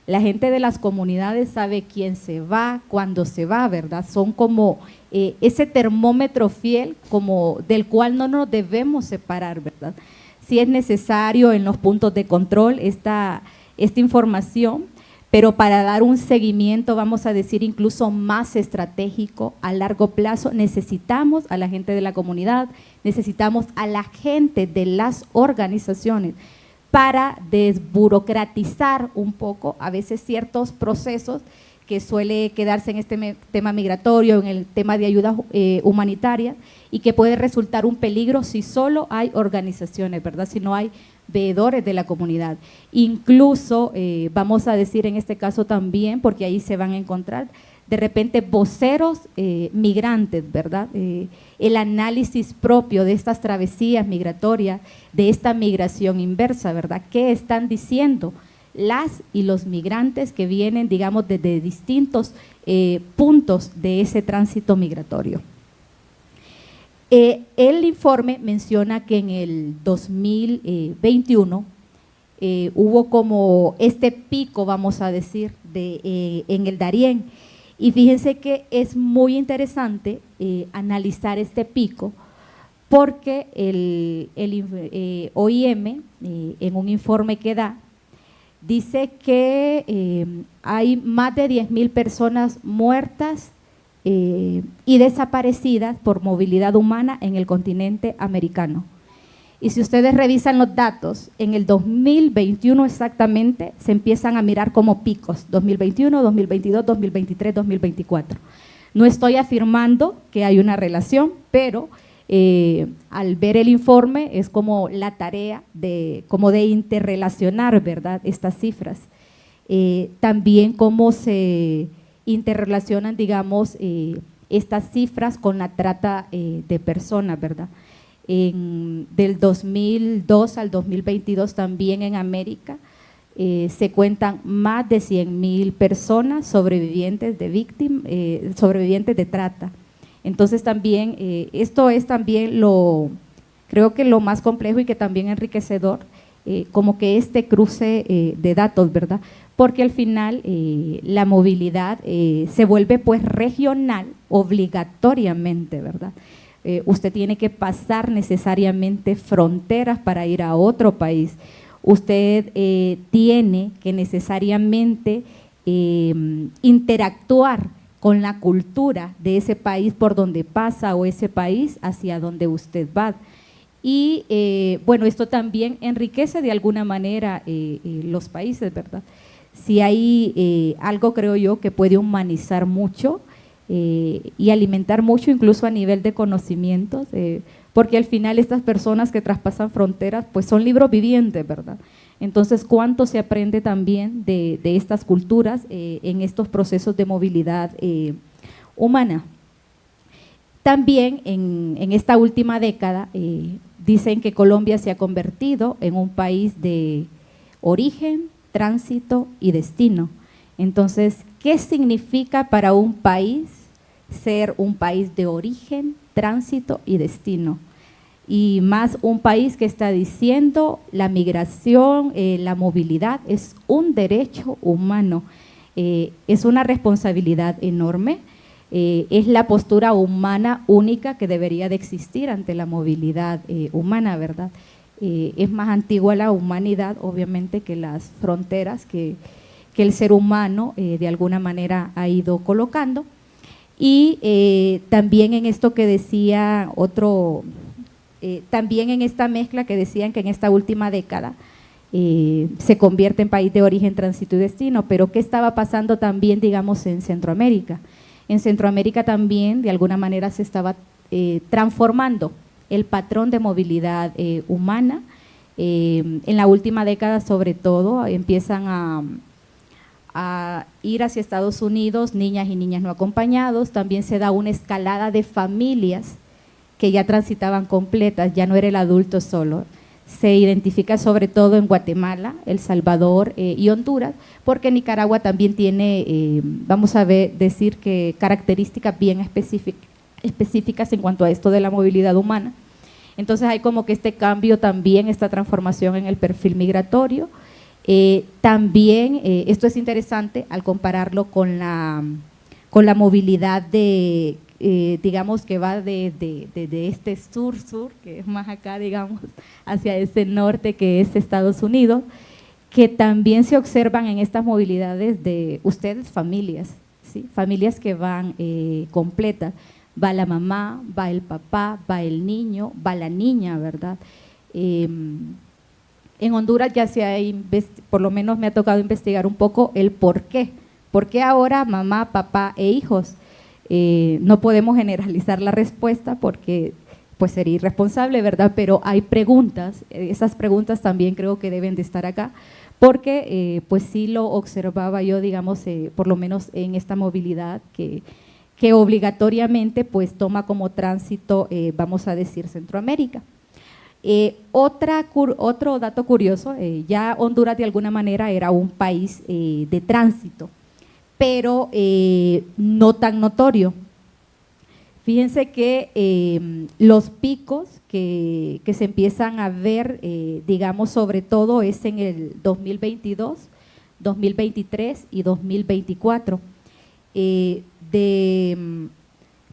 La gente de las comunidades sabe quién se va, cuándo se va, ¿verdad? Son como ese termómetro fiel como del cual no nos debemos separar, ¿verdad? Si es necesario en los puntos de control esta información, pero para dar un seguimiento, vamos a decir, incluso más estratégico a largo plazo, necesitamos a la gente de la comunidad, necesitamos a la gente de las organizaciones para desburocratizar un poco a veces ciertos procesos que suele quedarse en este tema migratorio, en el tema de ayuda humanitaria, y que puede resultar un peligro si solo hay organizaciones, ¿verdad? Si no hay veedores de la comunidad. Incluso, vamos a decir en este caso también, porque ahí se van a encontrar de repente voceros migrantes, ¿verdad? El análisis propio de estas travesías migratorias, de esta migración inversa, ¿verdad? ¿Qué están diciendo las y los migrantes que vienen, digamos, desde distintos puntos de ese tránsito migratorio? El informe menciona que en el 2021 hubo como este pico, vamos a decir, en el Darién. Y fíjense que es muy interesante analizar este pico porque el OIM, en un informe que da, dice que hay más de 10.000 personas muertas y desaparecidas por movilidad humana en el continente americano. Y si ustedes revisan los datos, en el 2021 exactamente se empiezan a mirar como picos, 2021, 2022, 2023, 2024. No estoy afirmando que hay una relación, pero al ver el informe es como la tarea de interrelacionar, ¿verdad?, estas cifras. También cómo se interrelacionan, digamos, estas cifras con la trata de personas, ¿verdad? Del 2002 al 2022 también en América se cuentan más de 100.000 personas sobrevivientes de trata. Entonces también esto es también creo que lo más complejo y que también enriquecedor, como que este cruce de datos, ¿verdad? Porque al final la movilidad se vuelve pues regional obligatoriamente, ¿verdad? Usted tiene que pasar necesariamente fronteras para ir a otro país. Usted tiene que necesariamente interactuar con la cultura de ese país por donde pasa o ese país hacia donde usted va. Y bueno, esto también enriquece de alguna manera los países, ¿verdad? Si hay algo, creo yo, que puede humanizar mucho y alimentar mucho incluso a nivel de conocimientos, porque al final estas personas que traspasan fronteras pues son libros vivientes, ¿verdad? Entonces, ¿cuánto se aprende también de estas culturas en estos procesos de movilidad humana? También en esta última década dicen que Colombia se ha convertido en un país de origen, tránsito y destino. Entonces, ¿qué significa para un país ser un país de origen, tránsito y destino? Y más un país que está diciendo la migración, la movilidad es un derecho humano, es una responsabilidad enorme, es la postura humana única que debería de existir ante la movilidad humana, ¿verdad? Es más antigua la humanidad, obviamente, que las fronteras que el ser humano de alguna manera ha ido colocando. Y también en esto que decía también en esta mezcla que decían que en esta última década se convierte en país de origen, tránsito y destino, pero ¿qué estaba pasando también, digamos, en Centroamérica? En Centroamérica también de alguna manera se estaba transformando el patrón de movilidad humana. En la última década sobre todo empiezan a ir hacia Estados Unidos niñas y niñas no acompañados, también se da una escalada de familias que ya transitaban completas, ya no era el adulto solo, se identifica sobre todo en Guatemala, El Salvador y Honduras, porque Nicaragua también tiene, vamos a decir que características bien específicas en cuanto a esto de la movilidad humana. Entonces hay como que este cambio también, esta transformación en el perfil migratorio. También, esto es interesante al compararlo con la movilidad de, digamos que va de este sur-sur, que es más acá, digamos, hacia ese norte que es Estados Unidos, que también se observan en estas movilidades de ustedes familias, ¿sí? Familias que van completas. Va la mamá, va el papá, va el niño, va la niña, ¿verdad? En Honduras ya se ha, por lo menos me ha tocado investigar un poco el por qué. ¿Por qué ahora mamá, papá e hijos? No podemos generalizar la respuesta porque pues sería irresponsable, ¿verdad? Pero hay preguntas, esas preguntas también creo que deben de estar acá, porque pues sí lo observaba yo, digamos, por lo menos en esta movilidad que obligatoriamente pues toma como tránsito, vamos a decir, Centroamérica. Otro dato curioso, ya Honduras de alguna manera era un país de tránsito, pero no tan notorio. Fíjense que los picos que se empiezan a ver, digamos, sobre todo es en el 2022, 2023 y 2024.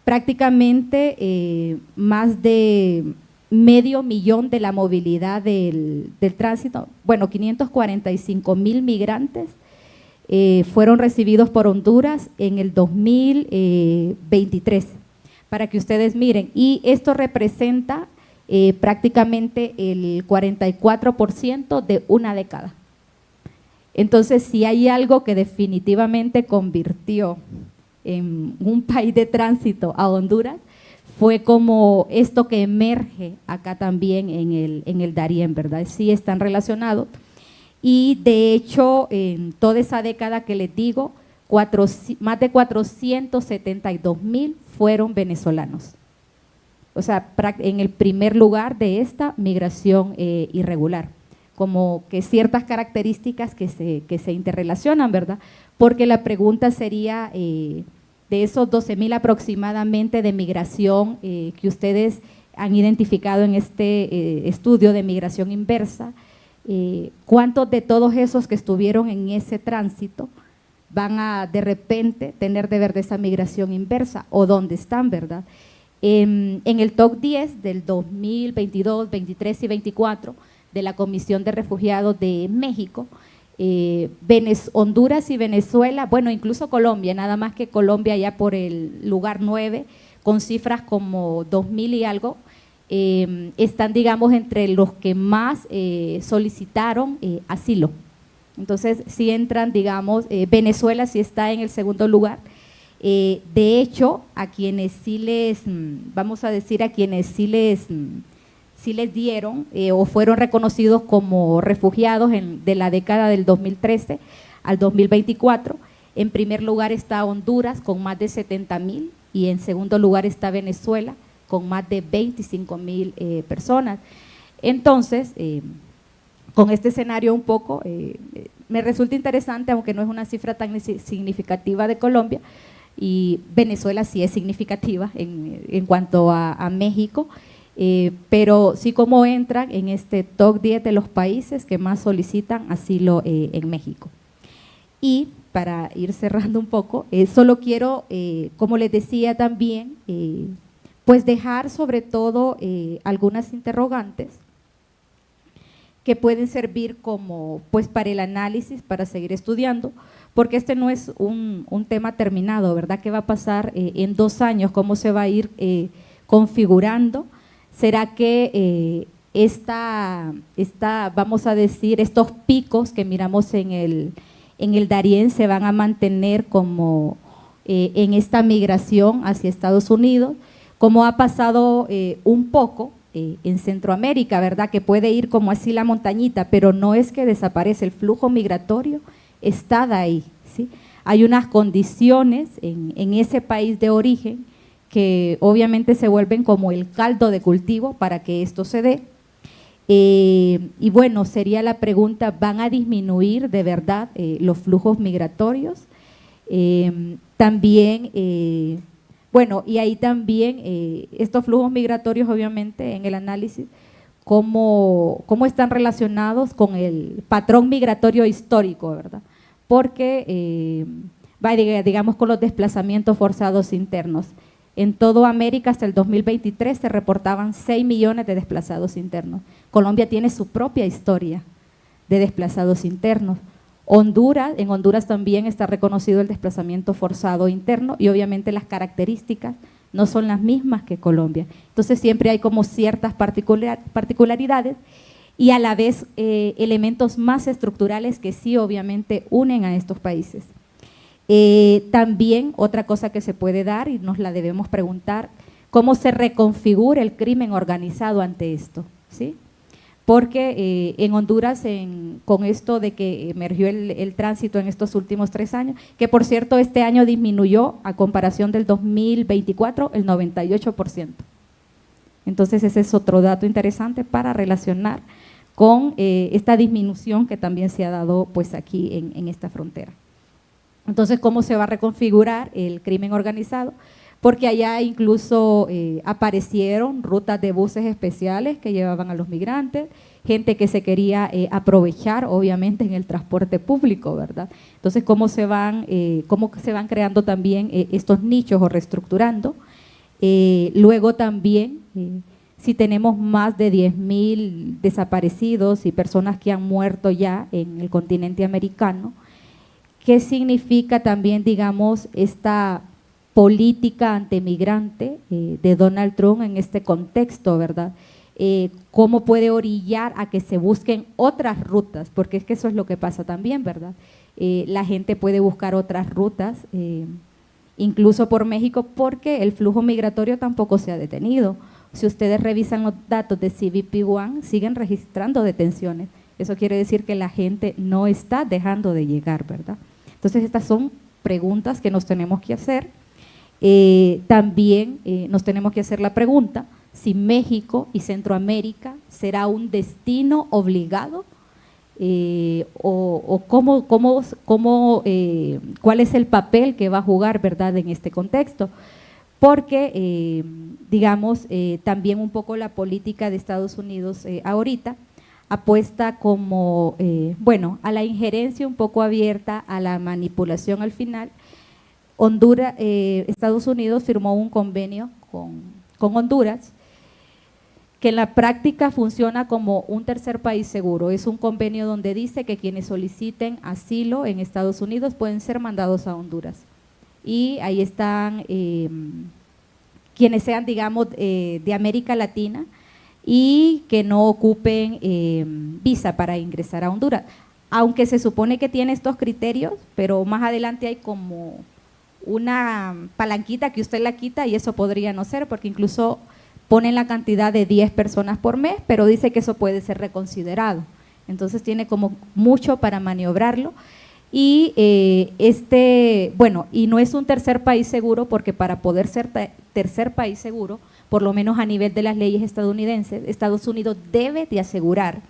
Prácticamente más de 500,000 de la movilidad del tránsito, bueno, 545,000 migrantes fueron recibidos por Honduras en el 2023, para que ustedes miren, y esto representa prácticamente el 44% de una década. Entonces, si hay algo que definitivamente convirtió en un país de tránsito a Honduras, fue como esto que emerge acá también en el Darién, ¿verdad? Sí están relacionados. Y de hecho, en toda esa década que les digo, más de 472,000 fueron venezolanos. O sea, en el primer lugar de esta migración irregular, como que ciertas características que se interrelacionan, ¿verdad? Porque la pregunta sería, de esos 12,000 aproximadamente de migración que ustedes han identificado en este estudio de migración inversa, ¿cuántos de todos esos que estuvieron en ese tránsito van a de repente tener de ver esa migración inversa o dónde están, ¿verdad? En el top 10 del 2022, 23 y 24 de la Comisión de Refugiados de México, Honduras y Venezuela, bueno, incluso Colombia, nada más que Colombia ya por el lugar 9, con cifras como 2,000 y algo, están, digamos, entre los que más solicitaron asilo. Entonces, sí entran, digamos, Venezuela sí está en el segundo lugar. De hecho, a quienes sí les, vamos a decir, a quienes sí les dieron o fueron reconocidos como refugiados de la década del 2013 al 2024, en primer lugar está Honduras con más de 70,000 y en segundo lugar está Venezuela con más de 25,000 personas. Entonces, con este escenario un poco, me resulta interesante, aunque no es una cifra tan significativa de Colombia, y Venezuela sí es significativa en cuanto a México, pero sí como entran en este top 10 de los países que más solicitan asilo en México. Y para ir cerrando un poco, solo quiero, como les decía también, pues dejar sobre todo algunas interrogantes que pueden servir como pues para el análisis, para seguir estudiando, porque este no es un tema terminado, ¿verdad? ¿Qué va a pasar en 2 años? ¿Cómo se va a ir configurando? ¿Será que vamos a decir, estos picos que miramos en el Darién se van a mantener como en esta migración hacia Estados Unidos, como ha pasado un poco en Centroamérica, ¿verdad? Que puede ir como así la montañita, pero no es que desaparece, el flujo migratorio está de ahí, ¿sí? Hay unas condiciones en ese país de origen que obviamente se vuelven como el caldo de cultivo para que esto se dé. Y bueno, sería la pregunta, ¿van a disminuir de verdad los flujos migratorios? También, bueno, y ahí también estos flujos migratorios, obviamente, en el análisis, ¿cómo están relacionados con el patrón migratorio histórico, verdad? Porque, digamos, con los desplazamientos forzados internos. En toda América hasta el 2023 se reportaban 6 millones de desplazados internos. Colombia tiene su propia historia de desplazados internos. En Honduras también está reconocido el desplazamiento forzado interno y obviamente las características no son las mismas que Colombia. Entonces siempre hay como ciertas particularidades y a la vez elementos más estructurales que sí obviamente unen a estos países. También otra cosa que se puede dar y nos la debemos preguntar, ¿cómo se reconfigura el crimen organizado ante esto? ¿Sí? Porque en Honduras, con esto de que emergió el tránsito en estos últimos 3 años, que por cierto este año disminuyó a comparación del 2024 el 98%. Entonces ese es otro dato interesante para relacionar con esta disminución que también se ha dado pues aquí en esta frontera. Entonces, ¿cómo se va a reconfigurar el crimen organizado? Porque allá incluso aparecieron rutas de buses especiales que llevaban a los migrantes, gente que se quería aprovechar, obviamente, en el transporte público, ¿verdad? Entonces, ¿cómo se van creando también estos nichos o reestructurando? Luego también, si tenemos más de 10.000 desaparecidos y personas que han muerto ya en el continente americano, ¿qué significa también, digamos, esta política antimigrante de Donald Trump en este contexto, verdad? ¿Cómo puede orillar a que se busquen otras rutas? Porque es que eso es lo que pasa también, ¿verdad? La gente puede buscar otras rutas, incluso por México, porque el flujo migratorio tampoco se ha detenido. Si ustedes revisan los datos de CBP One, siguen registrando detenciones. Eso quiere decir que la gente no está dejando de llegar, ¿verdad? Entonces, estas son preguntas que nos tenemos que hacer. También nos tenemos que hacer la pregunta si México y Centroamérica será un destino obligado o cuál es el papel que va a jugar, ¿verdad?, en este contexto. Porque, digamos, también un poco la política de Estados Unidos ahorita apuesta como, bueno, a la injerencia un poco abierta, a la manipulación al final. Estados Unidos firmó un convenio con Honduras que en la práctica funciona como un tercer país seguro. Es un convenio donde dice que quienes soliciten asilo en Estados Unidos pueden ser mandados a Honduras. Y ahí están quienes sean, digamos, de América Latina, y que no ocupen visa para ingresar a Honduras, aunque se supone que tiene estos criterios, pero más adelante hay como una palanquita que usted la quita y eso podría no ser, porque incluso ponen la cantidad de 10 personas por mes, pero dice que eso puede ser reconsiderado. Entonces tiene como mucho para maniobrarlo. Y bueno, y no es un tercer país seguro, porque para poder ser tercer país seguro, por lo menos a nivel de las leyes estadounidenses, Estados Unidos debe de asegurar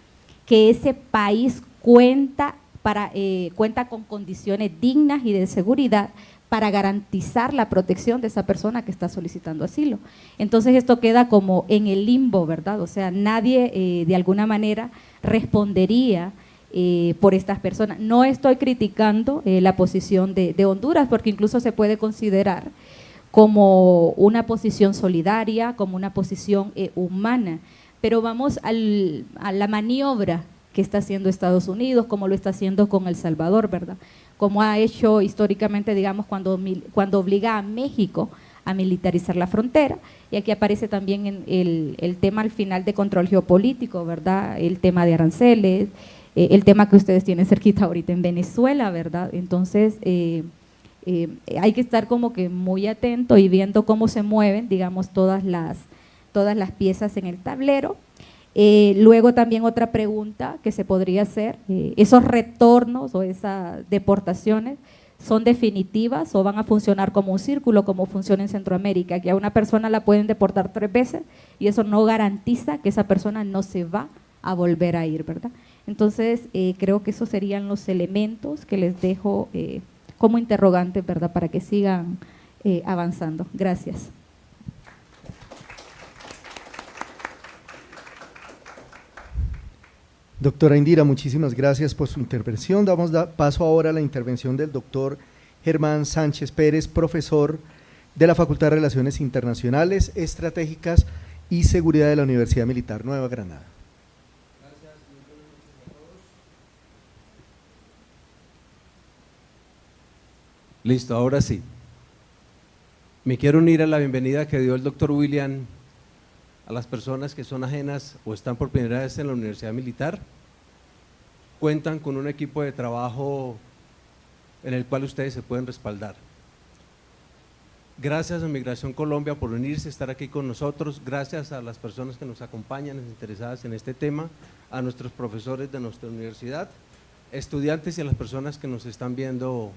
que ese país cuenta con condiciones dignas y de seguridad para garantizar la protección de esa persona que está solicitando asilo. Entonces esto queda como en el limbo, ¿verdad? O sea, nadie de alguna manera respondería por estas personas. No estoy criticando la posición de Honduras, porque incluso se puede considerar como una posición solidaria, como una posición humana, pero vamos a la maniobra que está haciendo Estados Unidos, como lo está haciendo con El Salvador, ¿verdad? Como ha hecho históricamente, digamos, cuando obliga a México a militarizar la frontera, y aquí aparece también el tema al final de control geopolítico, ¿verdad? El tema de aranceles, el tema que ustedes tienen cerquita ahorita en Venezuela, ¿verdad? Entonces, hay que estar como que muy atento y viendo cómo se mueven, digamos, todas las piezas en el tablero. Luego también otra pregunta que se podría hacer, ¿esos retornos o esas deportaciones son definitivas o van a funcionar como un círculo, como funciona en Centroamérica, que a una persona la pueden deportar 3 veces y eso no garantiza que esa persona no se va a volver a ir, ¿verdad? Entonces, creo que esos serían los elementos que les dejo como interrogante, ¿verdad?, para que sigan avanzando. Gracias. Doctora Indira, muchísimas gracias por su intervención. Damos paso ahora a la intervención del doctor Germán Sánchez Pérez, profesor de la Facultad de Relaciones Internacionales, Estratégicas y Seguridad de la Universidad Militar Nueva Granada. Gracias, muy buenas noches a todos. Listo, ahora sí. Me quiero unir a la bienvenida que dio el doctor William a las personas que son ajenas o están por primera vez en la Universidad Militar. Cuentan con un equipo de trabajo en el cual ustedes se pueden respaldar. Gracias a Migración Colombia por unirse, estar aquí con nosotros, gracias a las personas que nos acompañan, interesadas en este tema, a nuestros profesores de nuestra universidad, estudiantes y a las personas que nos están viendo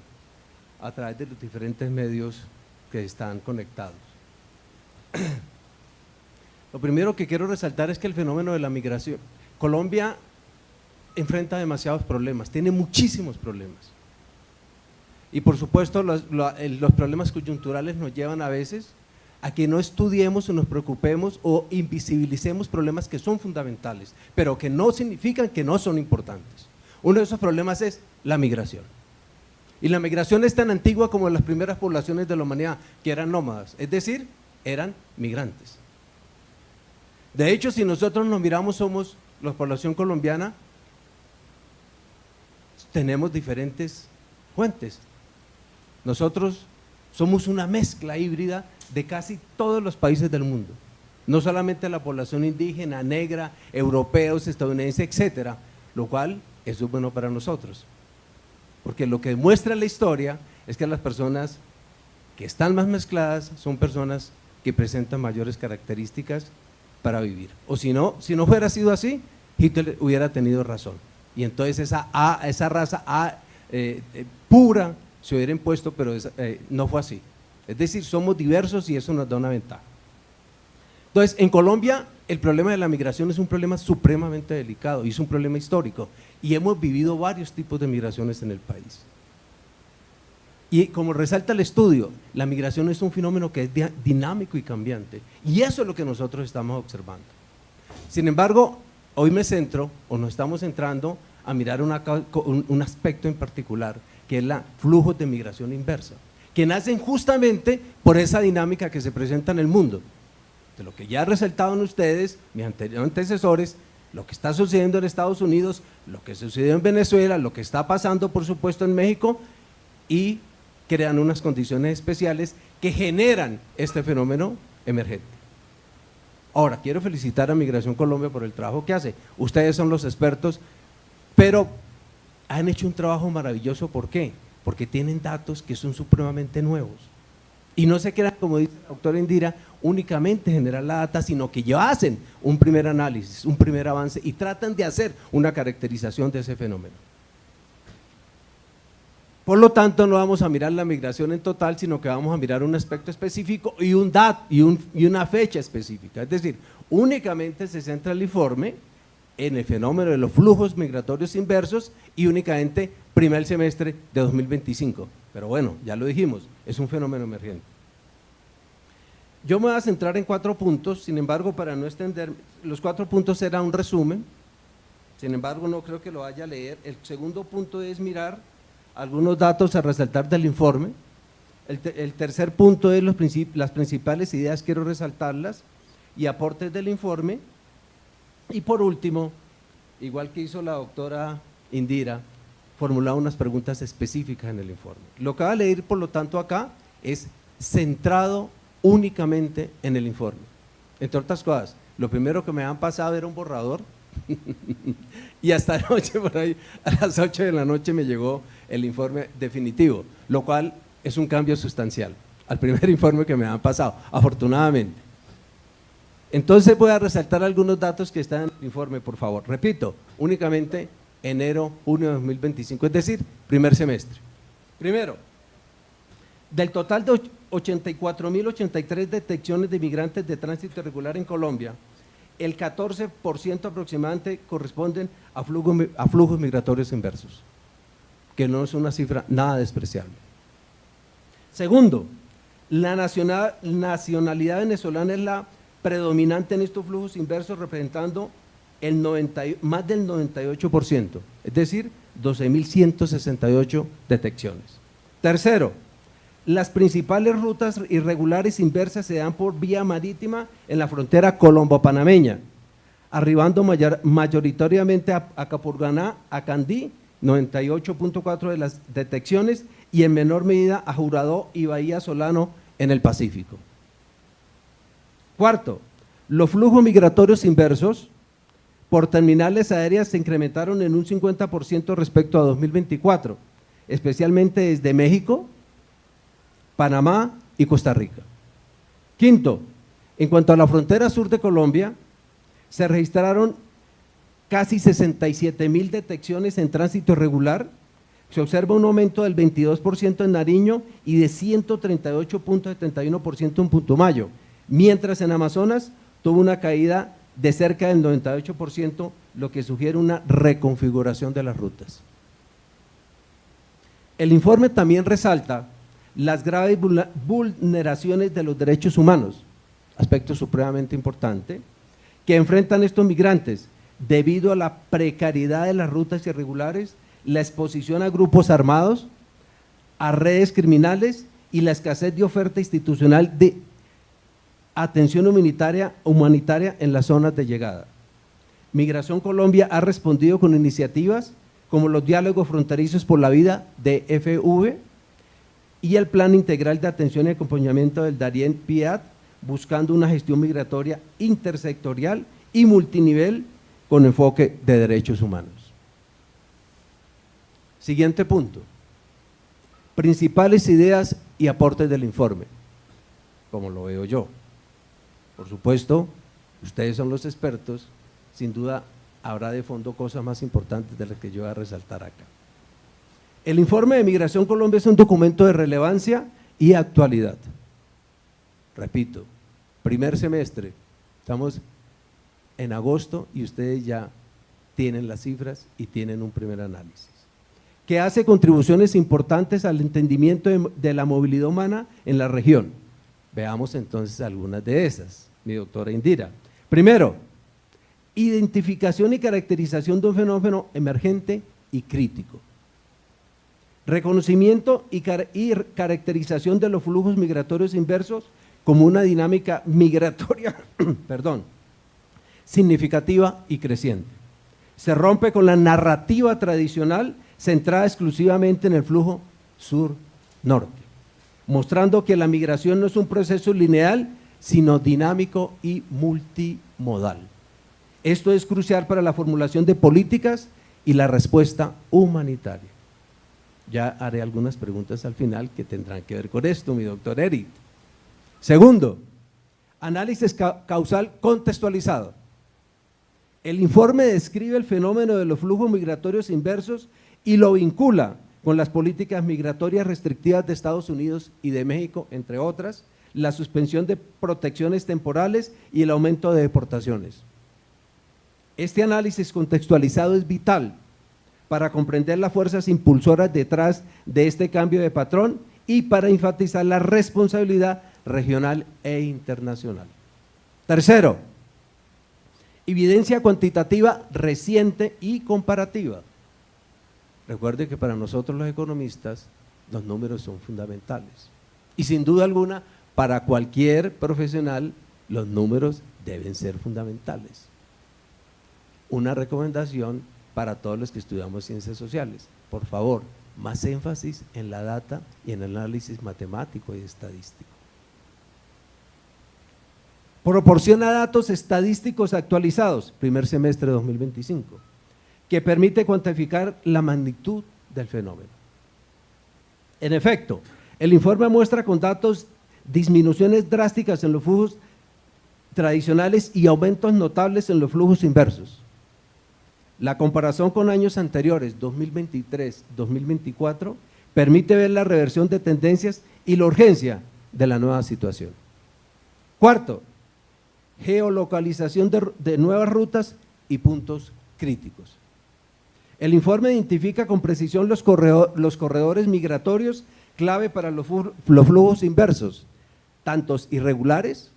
a través de los diferentes medios que están conectados. Lo primero que quiero resaltar es que el fenómeno de la migración, Colombia enfrenta demasiados problemas, tiene muchísimos problemas. Y por supuesto los problemas coyunturales nos llevan a veces a que no estudiemos o nos preocupemos o invisibilicemos problemas que son fundamentales, pero que no significan que no son importantes. Uno de esos problemas es la migración. Y la migración es tan antigua como las primeras poblaciones de la humanidad, que eran nómadas, es decir, eran migrantes. De hecho, si nosotros nos miramos, somos la población colombiana, tenemos diferentes fuentes. Nosotros somos una mezcla híbrida de casi todos los países del mundo, no solamente la población indígena, negra, europeos, estadounidenses, etcétera, lo cual eso es bueno para nosotros, porque lo que demuestra la historia es que las personas que están más mezcladas son personas que presentan mayores características para vivir, o si no fuera sido así, Hitler hubiera tenido razón, y entonces esa raza pura se hubiera impuesto, pero no fue así. Es decir, somos diversos y eso nos da una ventaja. Entonces, en Colombia el problema de la migración es un problema supremamente delicado y es un problema histórico, y hemos vivido varios tipos de migraciones en el país. Y como resalta el estudio, la migración es un fenómeno que es dinámico y cambiante, y eso es lo que nosotros estamos observando. Sin embargo, hoy me centro, o nos estamos centrando, a mirar un aspecto en particular, que es la flujo de migración inversa, que nacen justamente por esa dinámica que se presenta en el mundo, de lo que ya ha resaltado en ustedes, mis antecesores, lo que está sucediendo en Estados Unidos, lo que sucedió en Venezuela, lo que está pasando por supuesto en México, y crean unas condiciones especiales que generan este fenómeno emergente. Ahora, quiero felicitar a Migración Colombia por el trabajo que hace, ustedes son los expertos, pero han hecho un trabajo maravilloso. ¿Por qué? Porque tienen datos que son supremamente nuevos y no se quedan, como dice la doctora Indira, únicamente generar la data, sino que ya hacen un primer análisis, un primer avance y tratan de hacer una caracterización de ese fenómeno. Por lo tanto, no vamos a mirar la migración en total, sino que vamos a mirar un aspecto específico y una fecha específica. Es decir, únicamente se centra el informe en el fenómeno de los flujos migratorios inversos y únicamente primer semestre de 2025. Pero bueno, ya lo dijimos, es un fenómeno emergente. Yo me voy a centrar en 4 puntos, sin embargo, para no extender, los 4 puntos será un resumen, sin embargo, no creo que lo vaya a leer. El segundo punto es mirar algunos datos a resaltar del informe. El tercer punto es las principales ideas, quiero resaltarlas, y aportes del informe. Y por último, igual que hizo la doctora Indira, formular unas preguntas específicas en el informe. Lo que va a leer, por lo tanto, acá es centrado únicamente en el informe. Entre otras cosas, lo primero que me han pasado era un borrador y hasta anoche, por ahí, a las 8 de la noche me llegó el informe definitivo, lo cual es un cambio sustancial al primer informe que me han pasado, afortunadamente. Entonces voy a resaltar algunos datos que están en el informe, por favor. Repito, únicamente enero, junio de 2025, es decir, primer semestre. Primero, del total de 84.083 detecciones de migrantes de tránsito irregular en Colombia, el 14% aproximadamente corresponden a flujos migratorios inversos, que no es una cifra nada despreciable. Segundo, la nacionalidad venezolana es la predominante en estos flujos inversos, representando más del 98%, es decir, 12.168 detecciones. Tercero, las principales rutas irregulares inversas se dan por vía marítima en la frontera colombo-panameña, arribando mayoritariamente a Capurganá, a Candí, 98.4 de las detecciones, y en menor medida a Juradó y Bahía Solano en el Pacífico. Cuarto, los flujos migratorios inversos por terminales aéreas se incrementaron en un 50% respecto a 2024, especialmente desde México, Panamá y Costa Rica. Quinto, en cuanto a la frontera sur de Colombia, se registraron casi 67.000 detecciones en tránsito irregular. Se observa un aumento del 22% en Nariño y de 138.71% en Putumayo, mientras en Amazonas tuvo una caída de cerca del 98%, lo que sugiere una reconfiguración de las rutas. El informe también resalta las graves vulneraciones de los derechos humanos, aspecto supremamente importante, que enfrentan estos migrantes debido a la precariedad de las rutas irregulares, la exposición a grupos armados, a redes criminales y la escasez de oferta institucional de atención humanitaria en las zonas de llegada. Migración Colombia ha respondido con iniciativas como los diálogos fronterizos por la vida de FV y el Plan Integral de Atención y Acompañamiento del Darién PIAT, buscando una gestión migratoria intersectorial y multinivel con enfoque de derechos humanos. Siguiente punto. Principales ideas y aportes del informe, como lo veo yo. Por supuesto, ustedes son los expertos, sin duda habrá de fondo cosas más importantes de las que yo voy a resaltar acá. El informe de Migración Colombia es un documento de relevancia y actualidad. Repito, primer semestre, estamos en agosto y ustedes ya tienen las cifras y tienen un primer análisis, que hace contribuciones importantes al entendimiento de la movilidad humana en la región. Veamos entonces algunas de esas, mi doctora Indira. Primero, identificación y caracterización de un fenómeno emergente y crítico. Reconocimiento y caracterización de los flujos migratorios inversos como una dinámica migratoria significativa y creciente. Se rompe con la narrativa tradicional centrada exclusivamente en el flujo sur-norte, mostrando que la migración no es un proceso lineal, sino dinámico y multimodal. Esto es crucial para la formulación de políticas y la respuesta humanitaria. Ya haré algunas preguntas al final que tendrán que ver con esto, mi doctor Eric. Segundo, análisis causal contextualizado. El informe describe el fenómeno de los flujos migratorios inversos y lo vincula con las políticas migratorias restrictivas de Estados Unidos y de México, entre otras, la suspensión de protecciones temporales y el aumento de deportaciones. Este análisis contextualizado es vital para comprender las fuerzas impulsoras detrás de este cambio de patrón y para enfatizar la responsabilidad regional e internacional. Tercero, evidencia cuantitativa reciente y comparativa. Recuerde que para nosotros los economistas los números son fundamentales y sin duda alguna para cualquier profesional los números deben ser fundamentales. Una recomendación para todos los que estudiamos ciencias sociales, por favor, más énfasis en la data y en el análisis matemático y estadístico. Proporciona datos estadísticos actualizados, primer semestre de 2025, que permite cuantificar la magnitud del fenómeno. En efecto, el informe muestra con datos disminuciones drásticas en los flujos tradicionales y aumentos notables en los flujos inversos. La comparación con años anteriores, 2023-2024, permite ver la reversión de tendencias y la urgencia de la nueva situación. Cuarto, geolocalización de nuevas rutas y puntos críticos. El informe identifica con precisión los corredores migratorios clave para los flujos inversos, tantos irregulares,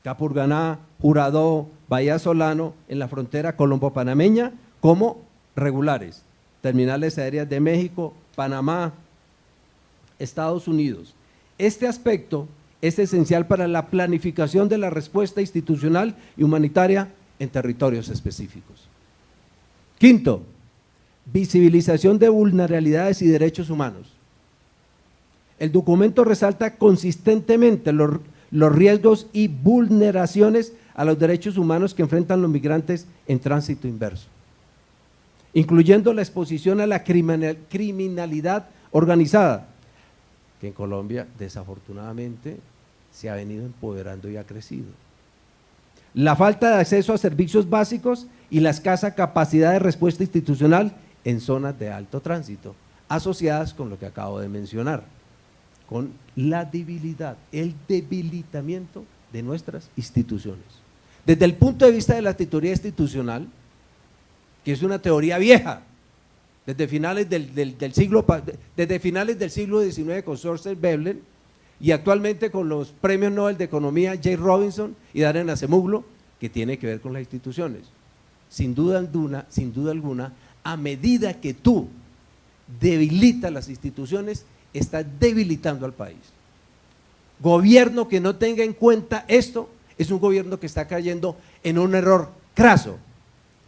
Capurganá, Juradó, Bahía Solano, en la frontera colombo-panameña, como regulares, terminales aéreas de México, Panamá, Estados Unidos. Este aspecto es esencial para la planificación de la respuesta institucional y humanitaria en territorios específicos. Quinto, visibilización de vulnerabilidades y derechos humanos. El documento resalta consistentemente los riesgos y vulneraciones a los derechos humanos que enfrentan los migrantes en tránsito inverso, incluyendo la exposición a la criminalidad organizada, que en Colombia desafortunadamente se ha venido empoderando y ha crecido. La falta de acceso a servicios básicos y la escasa capacidad de respuesta institucional en zonas de alto tránsito, asociadas con lo que acabo de mencionar, con la debilidad, el debilitamiento de nuestras instituciones. Desde el punto de vista de la teoría institucional, que es una teoría vieja, desde finales del siglo XIX con Sorcel Veblen, y actualmente con los premios Nobel de Economía Jay Robinson y Darren Acemoglu, que tiene que ver con las instituciones. Sin duda alguna, a medida que tú debilitas las instituciones, estás debilitando al país. Gobierno que no tenga en cuenta esto es un gobierno que está cayendo en un error craso.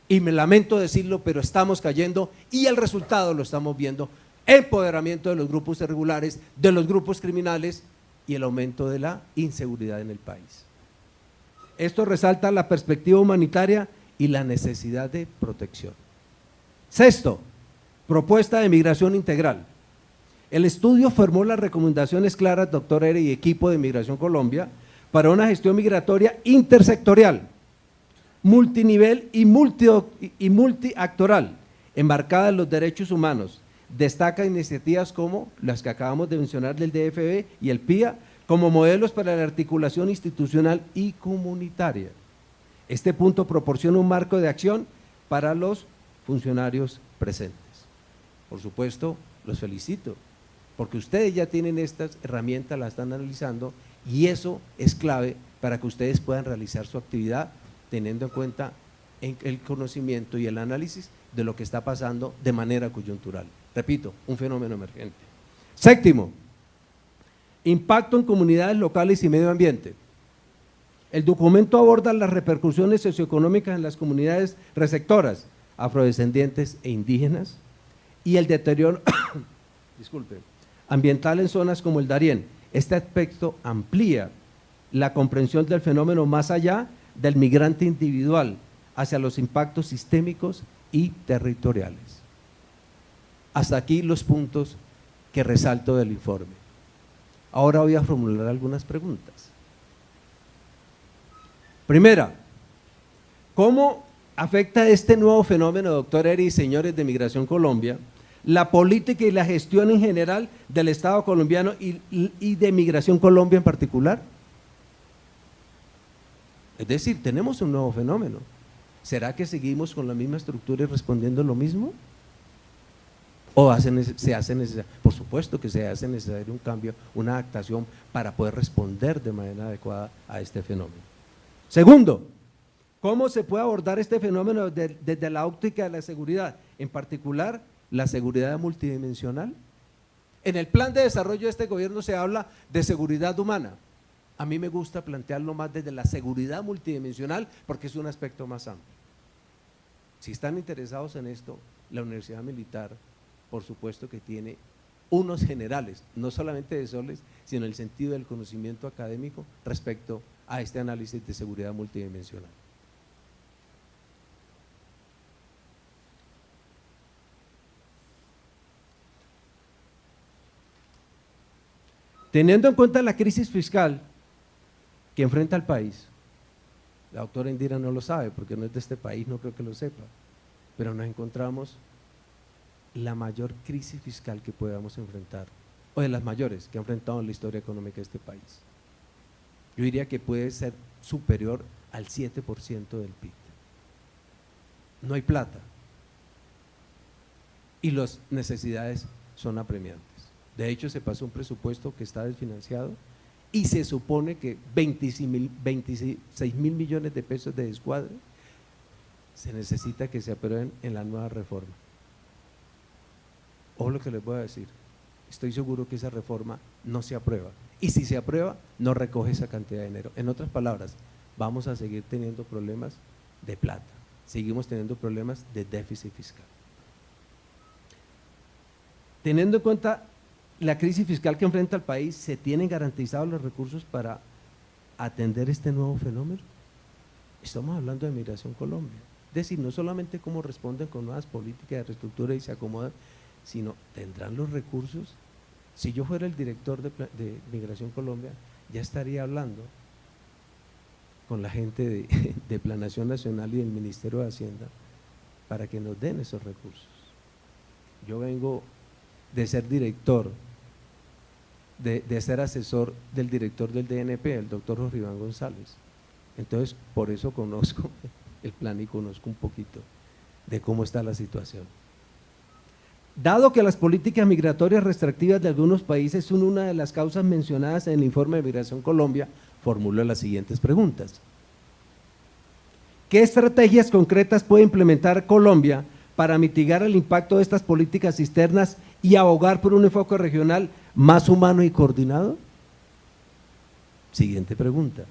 Y me lamento decirlo, pero estamos cayendo y el resultado lo estamos viendo: empoderamiento de los grupos irregulares, de los grupos criminales y el aumento de la inseguridad en el país. Esto resalta la perspectiva humanitaria y la necesidad de protección. Sexto, propuesta de migración integral. El estudio formó las recomendaciones claras, doctor Ere y equipo de Migración Colombia, para una gestión migratoria intersectorial, multinivel y multiactoral, enmarcada en los derechos humanos. Destaca iniciativas como las que acabamos de mencionar del DFB y el PIA, como modelos para la articulación institucional y comunitaria. Este punto proporciona un marco de acción para los funcionarios presentes. Por supuesto, los felicito, porque ustedes ya tienen estas herramientas, las están analizando, y eso es clave para que ustedes puedan realizar su actividad teniendo en cuenta el conocimiento y el análisis de lo que está pasando de manera coyuntural. Repito, un fenómeno emergente. Séptimo, impacto en comunidades locales y medio ambiente. El documento aborda las repercusiones socioeconómicas en las comunidades receptoras, afrodescendientes e indígenas, y el deterioro ambiental en zonas como el Darién. Este aspecto amplía la comprensión del fenómeno más allá del migrante individual, hacia los impactos sistémicos y territoriales. Hasta aquí los puntos que resalto del informe. Ahora voy a formular algunas preguntas. Primera, ¿cómo afecta este nuevo fenómeno, doctor Eri y señores de Migración Colombia, la política y la gestión en general del Estado colombiano y de Migración Colombia en particular? Es decir, tenemos un nuevo fenómeno. ¿Será que seguimos con la misma estructura y respondiendo lo mismo? ¿O se hace necesario? Por supuesto que se hace necesario un cambio, una adaptación para poder responder de manera adecuada a este fenómeno. Segundo, ¿cómo se puede abordar este fenómeno desde la óptica de la seguridad? En particular, la seguridad multidimensional. En el plan de desarrollo de este gobierno se habla de seguridad humana. A mí me gusta plantearlo más desde la seguridad multidimensional porque es un aspecto más amplio. Si están interesados en esto, la Universidad Militar, por supuesto que tiene unos generales, no solamente de soles, sino en el sentido del conocimiento académico respecto a este análisis de seguridad multidimensional. Teniendo en cuenta la crisis fiscal que enfrenta el país, la doctora Indira no lo sabe porque no es de este país, no creo que lo sepa, pero nos encontramos la mayor crisis fiscal que podamos enfrentar, o de las mayores que ha enfrentado en la historia económica de este país. Yo diría que puede ser superior al 7% del PIB. No hay plata y las necesidades son apremiantes. De hecho, se pasó un presupuesto que está desfinanciado y se supone que 26 mil millones de pesos de descuadre se necesita que se aprueben en la nueva reforma. O lo que les voy a decir, estoy seguro que esa reforma no se aprueba, y si se aprueba no recoge esa cantidad de dinero. En otras palabras, vamos a seguir teniendo problemas de plata, seguimos teniendo problemas de déficit fiscal. Teniendo en cuenta la crisis fiscal que enfrenta el país, ¿se tienen garantizados los recursos para atender este nuevo fenómeno? Estamos hablando de Migración Colombia, es decir, no solamente cómo responden con nuevas políticas de reestructura y se acomodan, sino ¿tendrán los recursos? Si yo fuera el director de Migración Colombia, ya estaría hablando con la gente de Planación Nacional y del Ministerio de Hacienda para que nos den esos recursos. Yo vengo de ser director, de ser asesor del director del DNP, el doctor Jorge Iván González. Entonces, por eso conozco el plan y conozco un poquito de cómo está la situación. Dado que las políticas migratorias restrictivas de algunos países son una de las causas mencionadas en el informe de Migración Colombia, formulo las siguientes preguntas. ¿Qué estrategias concretas puede implementar Colombia para mitigar el impacto de estas políticas externas y abogar por un enfoque regional más humano y coordinado? Siguiente pregunta.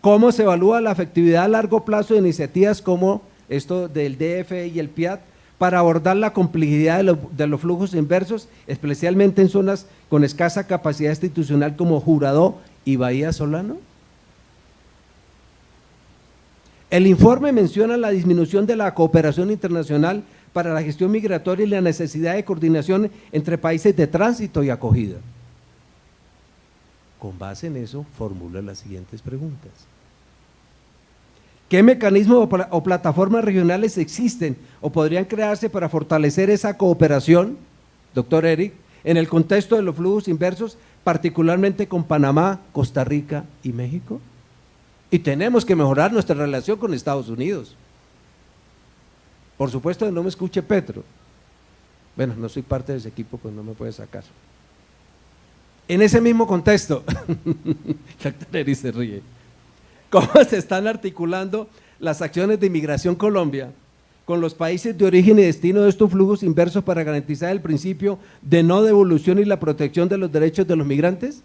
¿Cómo se evalúa la efectividad a largo plazo de iniciativas como esto del DF y el PIAT para abordar la complejidad de los flujos inversos, especialmente en zonas con escasa capacidad institucional como Jurado y Bahía Solano? El informe menciona la disminución de la cooperación internacional para la gestión migratoria y la necesidad de coordinación entre países de tránsito y acogida. Con base en eso, formula las siguientes preguntas. ¿Qué mecanismos o plataformas regionales existen o podrían crearse para fortalecer esa cooperación, doctor Eric, en el contexto de los flujos inversos, particularmente con Panamá, Costa Rica y México? Y tenemos que mejorar nuestra relación con Estados Unidos. Por supuesto que no me escuche Petro. Bueno, no soy parte de ese equipo, pues no me puede sacar. En ese mismo contexto, doctor Eric se ríe. ¿Cómo se están articulando las acciones de Inmigración Colombia con los países de origen y destino de estos flujos inversos para garantizar el principio de no devolución y la protección de los derechos de los migrantes?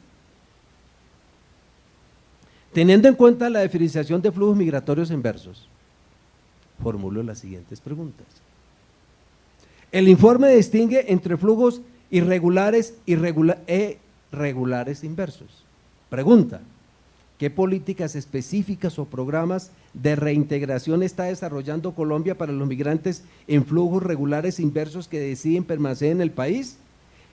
Teniendo en cuenta la diferenciación de flujos migratorios inversos, formulo las siguientes preguntas. El informe distingue entre flujos irregulares y regulares inversos. Pregunta. ¿Qué políticas específicas o programas de reintegración está desarrollando Colombia para los migrantes en flujos regulares inversos que deciden permanecer en el país,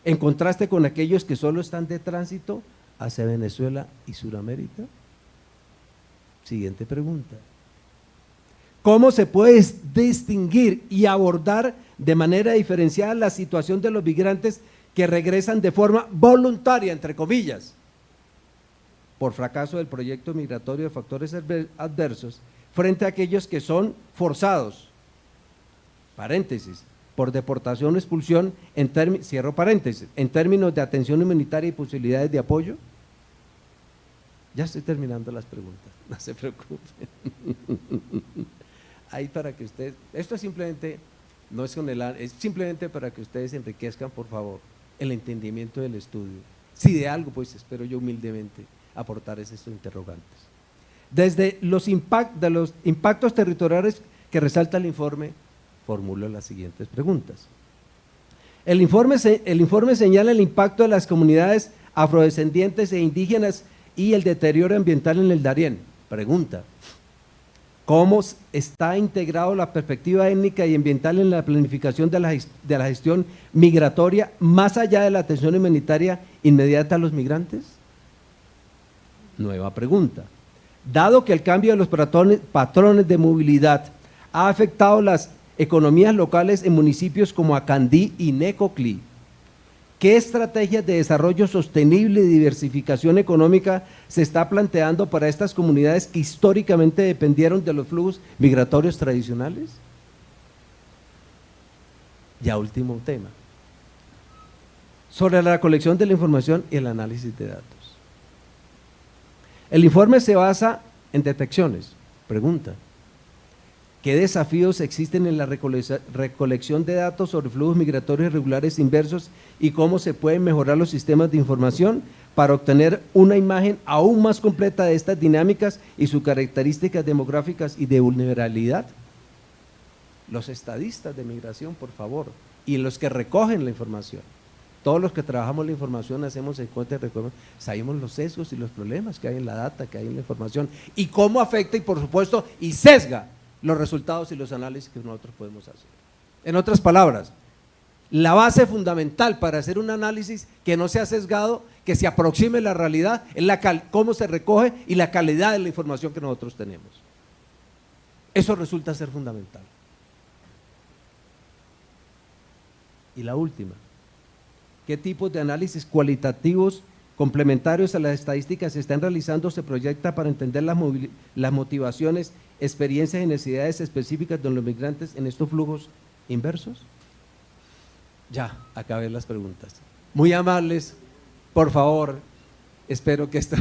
en contraste con aquellos que solo están de tránsito hacia Venezuela y Sudamérica? Siguiente pregunta. ¿Cómo se puede distinguir y abordar de manera diferenciada la situación de los migrantes que regresan de forma voluntaria, entre comillas, por fracaso del proyecto migratorio de factores adversos, frente a aquellos que son forzados, paréntesis, por deportación o expulsión, cierro paréntesis, en términos de atención humanitaria y posibilidades de apoyo? Ya estoy terminando las preguntas, no se preocupen. Ahí para que ustedes, esto es simplemente, no es con es simplemente para que ustedes enriquezcan, por favor, el entendimiento del estudio. Si de algo, pues espero yo humildemente aportar estos interrogantes. Desde los impactos territoriales que resalta el informe, formulo las siguientes preguntas. El informe señala el impacto de las comunidades afrodescendientes e indígenas y el deterioro ambiental en el Darién. Pregunta. ¿Cómo está integrado la perspectiva étnica y ambiental en la planificación de la gestión migratoria más allá de la atención humanitaria inmediata a los migrantes? Nueva pregunta. Dado que el cambio de los patrones de movilidad ha afectado las economías locales en municipios como Acandí y Necoclí, ¿Qué estrategias de desarrollo sostenible y diversificación económica se está planteando para estas comunidades que históricamente dependieron de los flujos migratorios tradicionales? Ya último tema, sobre la recolección de la información y el análisis de datos. El informe se basa en detecciones. Pregunta: ¿qué desafíos existen en la recolección de datos sobre flujos migratorios irregulares inversos y cómo se pueden mejorar los sistemas de información para obtener una imagen aún más completa de estas dinámicas y sus características demográficas y de vulnerabilidad? Los estadistas de migración, por favor, y los que recogen la información. Todos los que trabajamos la información hacemos encuestas, sabemos los sesgos y los problemas que hay en la data, que hay en la información, y cómo afecta y por supuesto, y sesga los resultados y los análisis que nosotros podemos hacer. En otras palabras, la base fundamental para hacer un análisis que no sea sesgado, que se aproxime a la realidad, es cómo se recoge y la calidad de la información que nosotros tenemos. Eso resulta ser fundamental. Y la última, ¿qué tipos de análisis cualitativos complementarios a las estadísticas se están realizando, se proyecta para entender las motivaciones, experiencias y necesidades específicas de los migrantes en estos flujos inversos? Ya, acabé las preguntas. Muy amables, por favor, espero que esto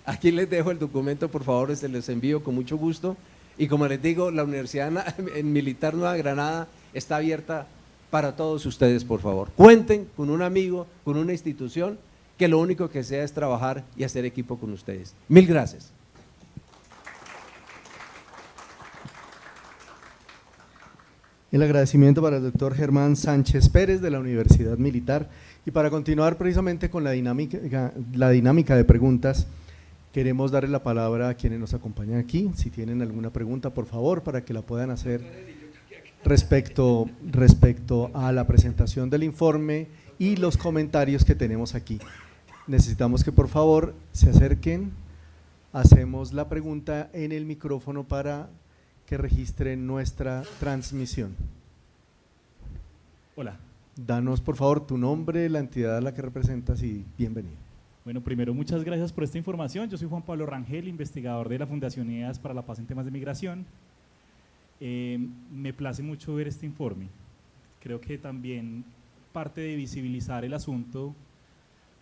aquí les dejo el documento, por favor, se les envío con mucho gusto. Y como les digo, la Universidad Militar Nueva Granada está abierta para todos ustedes, por favor. Cuenten con un amigo, con una institución que lo único que sea es trabajar y hacer equipo con ustedes. Mil gracias. El agradecimiento para el doctor Germán Sánchez Pérez de la Universidad Militar. Y para continuar precisamente con la dinámica de preguntas, queremos darle la palabra a quienes nos acompañan aquí. Si tienen alguna pregunta, por favor, para que la puedan hacer respecto a la presentación del informe y los comentarios que tenemos aquí. Necesitamos que por favor se acerquen, hacemos la pregunta en el micrófono para que registren nuestra transmisión. Hola. Danos por favor tu nombre, la entidad a la que representas y bienvenido. Bueno, primero muchas gracias por esta información. Yo soy Juan Pablo Rangel, investigador de la Fundación IDEAS para la Paz en temas de migración. Me place mucho ver este informe. Creo que también parte de visibilizar el asunto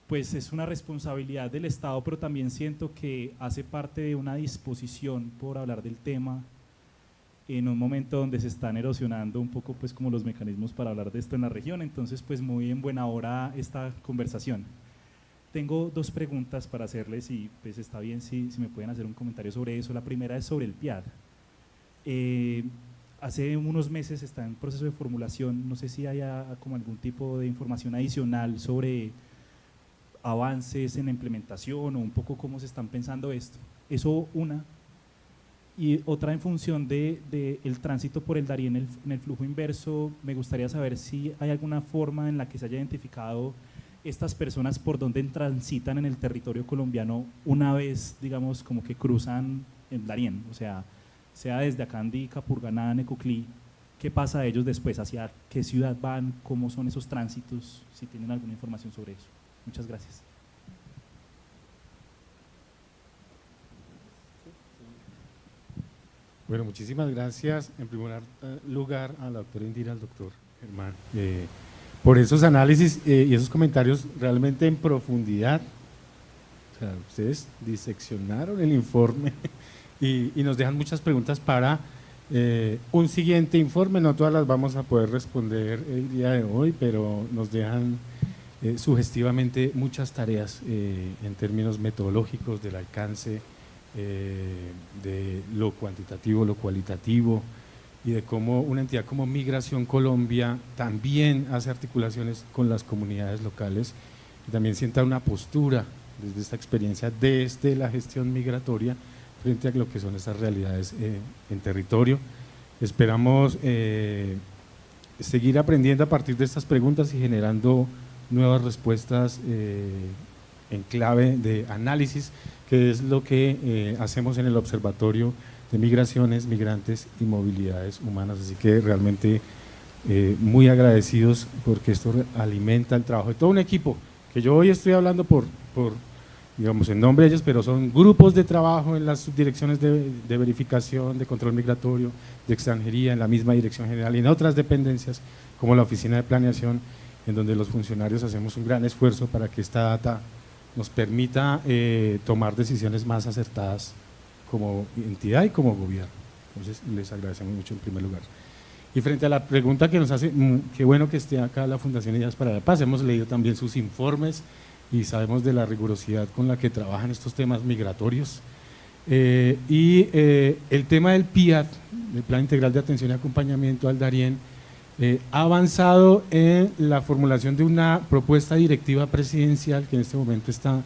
pues es una responsabilidad del Estado, pero también siento que hace parte de una disposición por hablar del tema en un momento donde se están erosionando un poco pues como los mecanismos para hablar de esto en la región. Entonces pues muy en buena hora esta conversación. Tengo dos preguntas para hacerles y pues está bien si me pueden hacer un comentario sobre eso. La primera es sobre el PIAD. Hace unos meses está en proceso de formulación, no sé si haya como algún tipo de información adicional sobre avances en la implementación o un poco cómo se están pensando esto. Eso una. Y otra en función de el tránsito por el Darién en el flujo inverso, me gustaría saber si hay alguna forma en la que se haya identificado estas personas por donde transitan en el territorio colombiano una vez, digamos, como que cruzan el Darién, o sea desde Acandí, Capurganá, Necoclí, ¿qué pasa a ellos después? ¿Hacia qué ciudad van? ¿Cómo son esos tránsitos? Si tienen alguna información sobre eso. Muchas gracias. Bueno, muchísimas gracias en primer lugar a la doctora Indira, al doctor Germán, por esos análisis y esos comentarios realmente en profundidad. O sea, ustedes diseccionaron el informe y nos dejan muchas preguntas para un siguiente informe. No todas las vamos a poder responder el día de hoy, pero nos dejan sugestivamente muchas tareas en términos metodológicos del alcance, de lo cuantitativo, lo cualitativo y de cómo una entidad como Migración Colombia también hace articulaciones con las comunidades locales y también sienta una postura desde esta experiencia, desde la gestión migratoria frente a lo que son estas realidades en territorio. Esperamos seguir aprendiendo a partir de estas preguntas y generando nuevas respuestas en clave de análisis, que es lo que hacemos en el Observatorio de Migraciones, Migrantes y Movilidades Humanas. Así que realmente muy agradecidos porque esto alimenta el trabajo de todo un equipo, que yo hoy estoy hablando digamos, en nombre de ellos, pero son grupos de trabajo en las subdirecciones de verificación, de control migratorio, de extranjería, en la misma dirección general y en otras dependencias, como la oficina de planeación, en donde los funcionarios hacemos un gran esfuerzo para que esta data nos permita tomar decisiones más acertadas como entidad y como gobierno. Entonces, les agradecemos mucho en primer lugar. Y frente a la pregunta que nos hace, qué bueno que esté acá la Fundación Ideas para la Paz, hemos leído también sus informes y sabemos de la rigurosidad con la que trabajan estos temas migratorios. El tema del PIAT, el Plan Integral de Atención y Acompañamiento al Darién, ha avanzado en la formulación de una propuesta directiva presidencial que en este momento está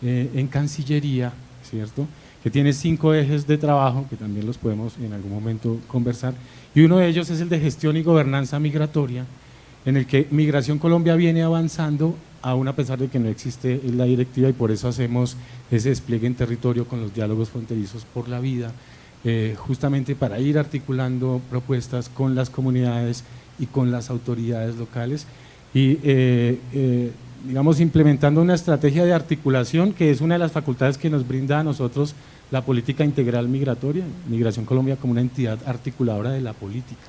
en Cancillería, ¿cierto?, que tiene 5 ejes de trabajo, que también los podemos en algún momento conversar, y uno de ellos es el de gestión y gobernanza migratoria, en el que Migración Colombia viene avanzando, aún a pesar de que no existe la directiva, y por eso hacemos ese despliegue en territorio con los diálogos fronterizos por la vida, justamente para ir articulando propuestas con las comunidades y con las autoridades locales, y digamos, implementando una estrategia de articulación, que es una de las facultades que nos brinda a nosotros la política integral migratoria, Migración Colombia como una entidad articuladora de la política.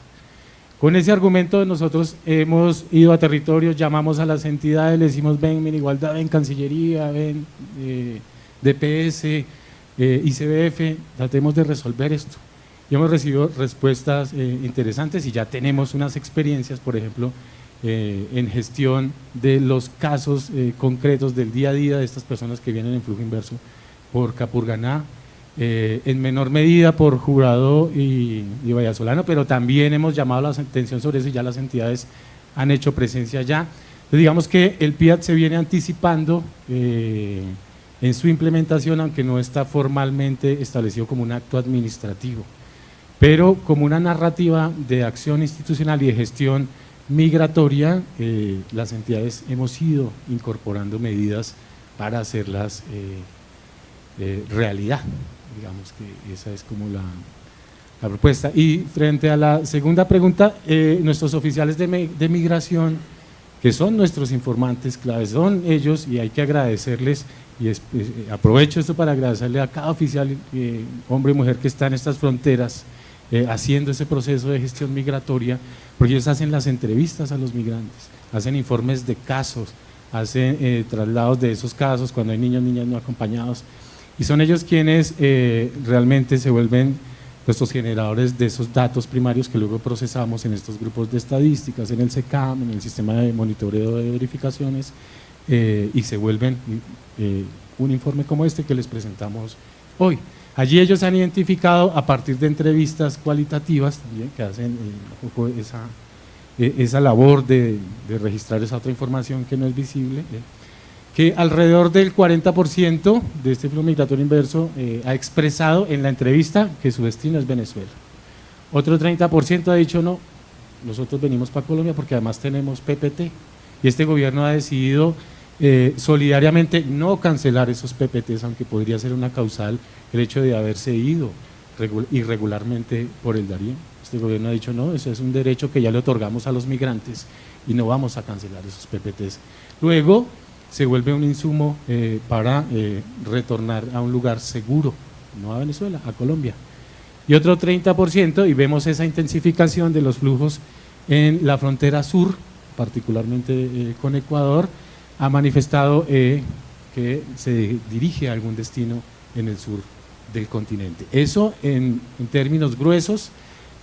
Con ese argumento nosotros hemos ido a territorios, llamamos a las entidades, les decimos ven Minigualdad, ven Cancillería, ven DPS, ICBF, tratemos de resolver esto. Y hemos recibido respuestas interesantes y ya tenemos unas experiencias, por ejemplo, en gestión de los casos concretos del día a día de estas personas que vienen en flujo inverso por Capurganá, en menor medida por Jurado y Vallasolano, pero también hemos llamado la atención sobre eso y ya las entidades han hecho presencia allá. Entonces, digamos que el PIAT se viene anticipando en su implementación, aunque no está formalmente establecido como un acto administrativo, pero como una narrativa de acción institucional y de gestión migratoria, las entidades hemos ido incorporando medidas para hacerlas realidad. Digamos que esa es como la propuesta. Y frente a la segunda pregunta, nuestros oficiales de migración, que son nuestros informantes claves, son ellos, y hay que agradecerles, y aprovecho esto para agradecerle a cada oficial, hombre y mujer que está en estas fronteras, haciendo ese proceso de gestión migratoria, porque ellos hacen las entrevistas a los migrantes, hacen informes de casos, hacen traslados de esos casos cuando hay niños, niñas no acompañados, y son ellos quienes realmente se vuelven nuestros generadores de esos datos primarios que luego procesamos en estos grupos de estadísticas, en el SECAM, en el sistema de monitoreo de verificaciones, y se vuelven un informe como este que les presentamos hoy. Allí ellos han identificado, a partir de entrevistas cualitativas también, que hacen un poco esa labor de registrar esa otra información que no es visible, que alrededor del 40% de este flujo migratorio inverso ha expresado en la entrevista que su destino es Venezuela. Otro 30% ha dicho no, nosotros venimos para Colombia porque además tenemos PPT, y este gobierno ha decidido solidariamente no cancelar esos PPTs, aunque podría ser una causal el hecho de haberse ido irregularmente por el Darién. Este gobierno ha dicho no, eso es un derecho que ya le otorgamos a los migrantes y no vamos a cancelar esos PPTs. Luego se vuelve un insumo para retornar a un lugar seguro, no a Venezuela, a Colombia. Y otro 30%, y vemos esa intensificación de los flujos en la frontera sur, particularmente con Ecuador, ha manifestado que se dirige a algún destino en el sur del continente. Eso en términos gruesos.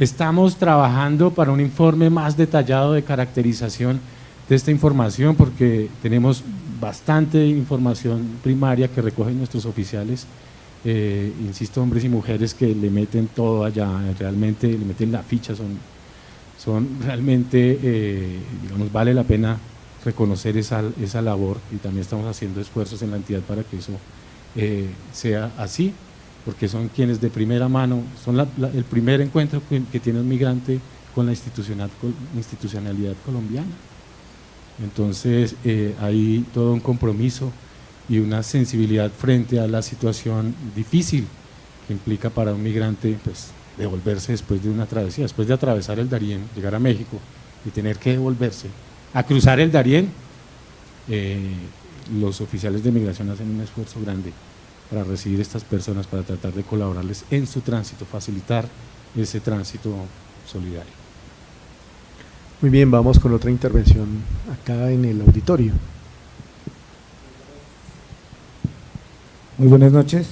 Estamos trabajando para un informe más detallado de caracterización de esta información, porque tenemos bastante información primaria que recogen nuestros oficiales, insisto, hombres y mujeres que le meten todo allá, realmente le meten la ficha, son realmente, digamos, vale la pena reconocer esa labor, y también estamos haciendo esfuerzos en la entidad para que eso sea así, porque son quienes de primera mano, son el primer encuentro que tiene un migrante con la institucionalidad colombiana. Entonces hay todo un compromiso y una sensibilidad frente a la situación difícil que implica para un migrante pues devolverse después de una travesía, después de atravesar el Darién, llegar a México y tener que devolverse. A cruzar el Darién, los oficiales de migración hacen un esfuerzo grande para recibir estas personas, para tratar de colaborarles en su tránsito, facilitar ese tránsito solidario. Muy bien, vamos con otra intervención acá en el auditorio. Muy buenas noches.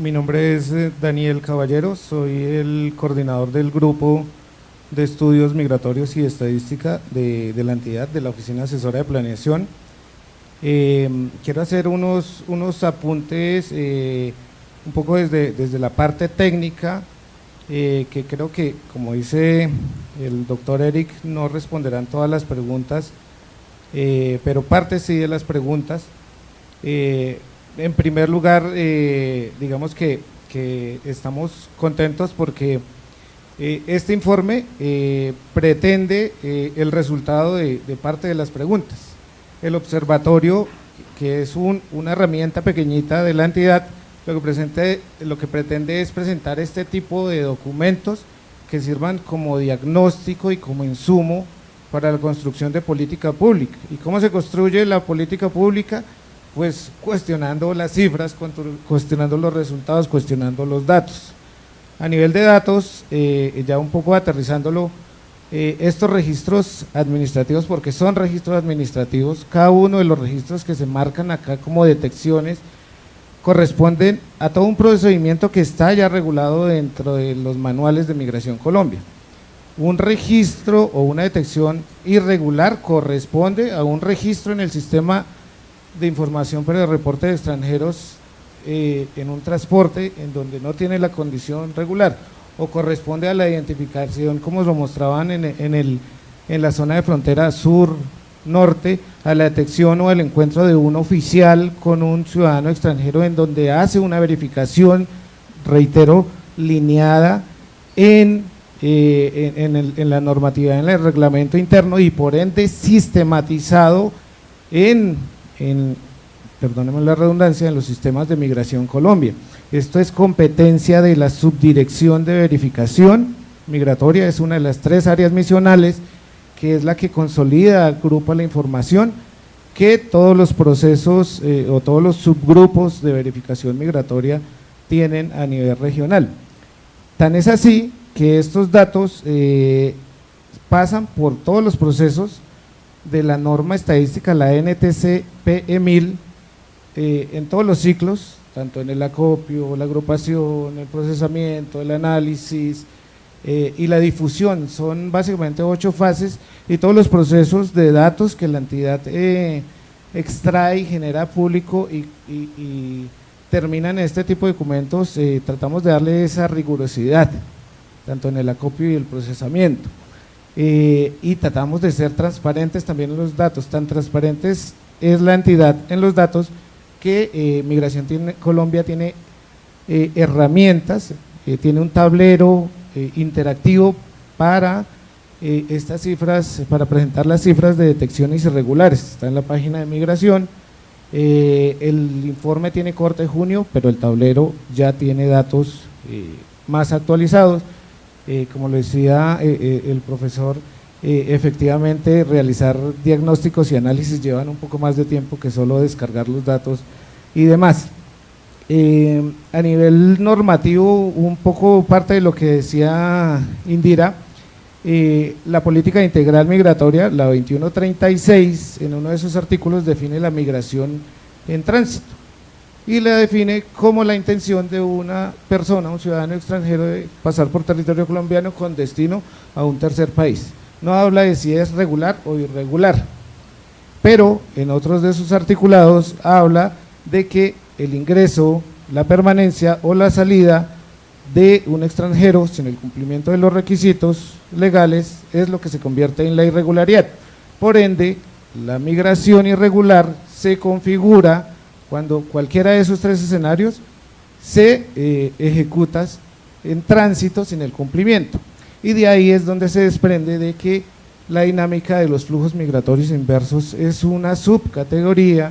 Mi nombre es Daniel Caballero, soy el coordinador del grupo de estudios migratorios y estadística de la entidad, de la Oficina Asesora de Planeación. Quiero hacer unos apuntes un poco desde la parte técnica, que creo que, como dice el doctor Eric, no responderán todas las preguntas, pero parte sí de las preguntas. En primer lugar, digamos que estamos contentos porque este informe pretende el resultado de parte de las preguntas. El observatorio, que es una herramienta pequeñita de la entidad, lo que pretende es presentar este tipo de documentos que sirvan como diagnóstico y como insumo para la construcción de política pública. ¿Y cómo se construye la política pública? Pues cuestionando las cifras, cuestionando los resultados, cuestionando los datos. A nivel de datos, ya un poco aterrizándolo, estos registros administrativos, porque son registros administrativos, cada uno de los registros que se marcan acá como detecciones, corresponden a todo un procedimiento que está ya regulado dentro de los manuales de Migración Colombia. Un registro o una detección irregular corresponde a un registro en el sistema de información para el reporte de extranjeros en un transporte en donde no tiene la condición regular, o corresponde a la identificación, como lo mostraban en la zona de frontera sur-norte, a la detección o el encuentro de un oficial con un ciudadano extranjero en donde hace una verificación, reitero, lineada en la normatividad, en el reglamento interno y por ende sistematizado perdónenme la redundancia, en los sistemas de Migración Colombia. Esto es competencia de la Subdirección de Verificación Migratoria, es una de las 3 áreas misionales, que es la que consolida, agrupa la información que todos los procesos o todos los subgrupos de verificación migratoria tienen a nivel regional. Tan es así que estos datos pasan por todos los procesos de la norma estadística, la NTC PE1000, en todos los ciclos, tanto en el acopio, la agrupación, el procesamiento, el análisis y la difusión. Son básicamente 8 fases y todos los procesos de datos que la entidad extrae y genera público y terminan en este tipo de documentos. Tratamos de darle esa rigurosidad, tanto en el acopio y el procesamiento. Y tratamos de ser transparentes también en los datos. Tan transparentes es la entidad en los datos que Migración Colombia tiene herramientas, tiene un tablero interactivo para estas cifras, para presentar las cifras de detecciones irregulares. Está en la página de Migración. El informe tiene corte de junio, pero el tablero ya tiene datos más actualizados. Como lo decía el profesor, efectivamente realizar diagnósticos y análisis llevan un poco más de tiempo que solo descargar los datos y demás. A nivel normativo, un poco parte de lo que decía Indira, la política integral migratoria, la 2136, en uno de sus artículos define la migración en tránsito y la define como la intención de una persona, un ciudadano extranjero, de pasar por territorio colombiano con destino a un tercer país. No habla de si es regular o irregular, pero en otros de sus articulados habla de que el ingreso, la permanencia o la salida de un extranjero sin el cumplimiento de los requisitos legales es lo que se convierte en la irregularidad. Por ende, la migración irregular se configura cuando cualquiera de esos 3 escenarios se ejecuta en tránsito sin el cumplimiento. Y de ahí es donde se desprende de que la dinámica de los flujos migratorios inversos es una subcategoría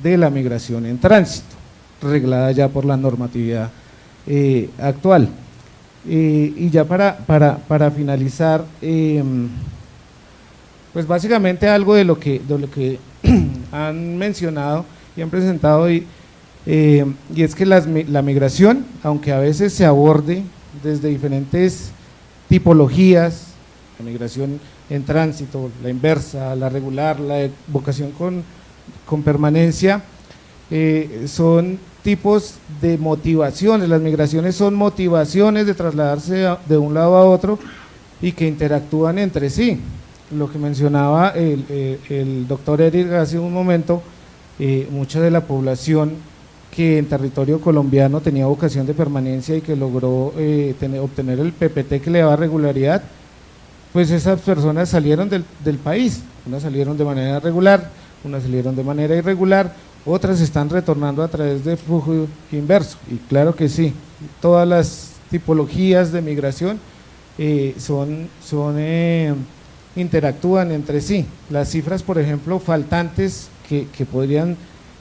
de la migración en tránsito, reglada ya por la normatividad actual. Y ya para finalizar, pues básicamente algo de lo que han mencionado y han presentado, y es que la migración, aunque a veces se aborde desde diferentes tipologías, la migración en tránsito, la inversa, la regular, la de vocación con permanencia, son tipos de motivaciones. Las migraciones son motivaciones de trasladarse de un lado a otro y que interactúan entre sí. Lo que mencionaba el doctor Eric hace un momento, mucha de la población que en territorio colombiano tenía vocación de permanencia y que logró obtener el PPT que le daba regularidad, pues esas personas salieron del país. Unas salieron de manera regular, unas salieron de manera irregular, otras están retornando a través de flujo inverso. Y claro que sí, todas las tipologías de migración interactúan entre sí. Las cifras, por ejemplo, faltantes que podrían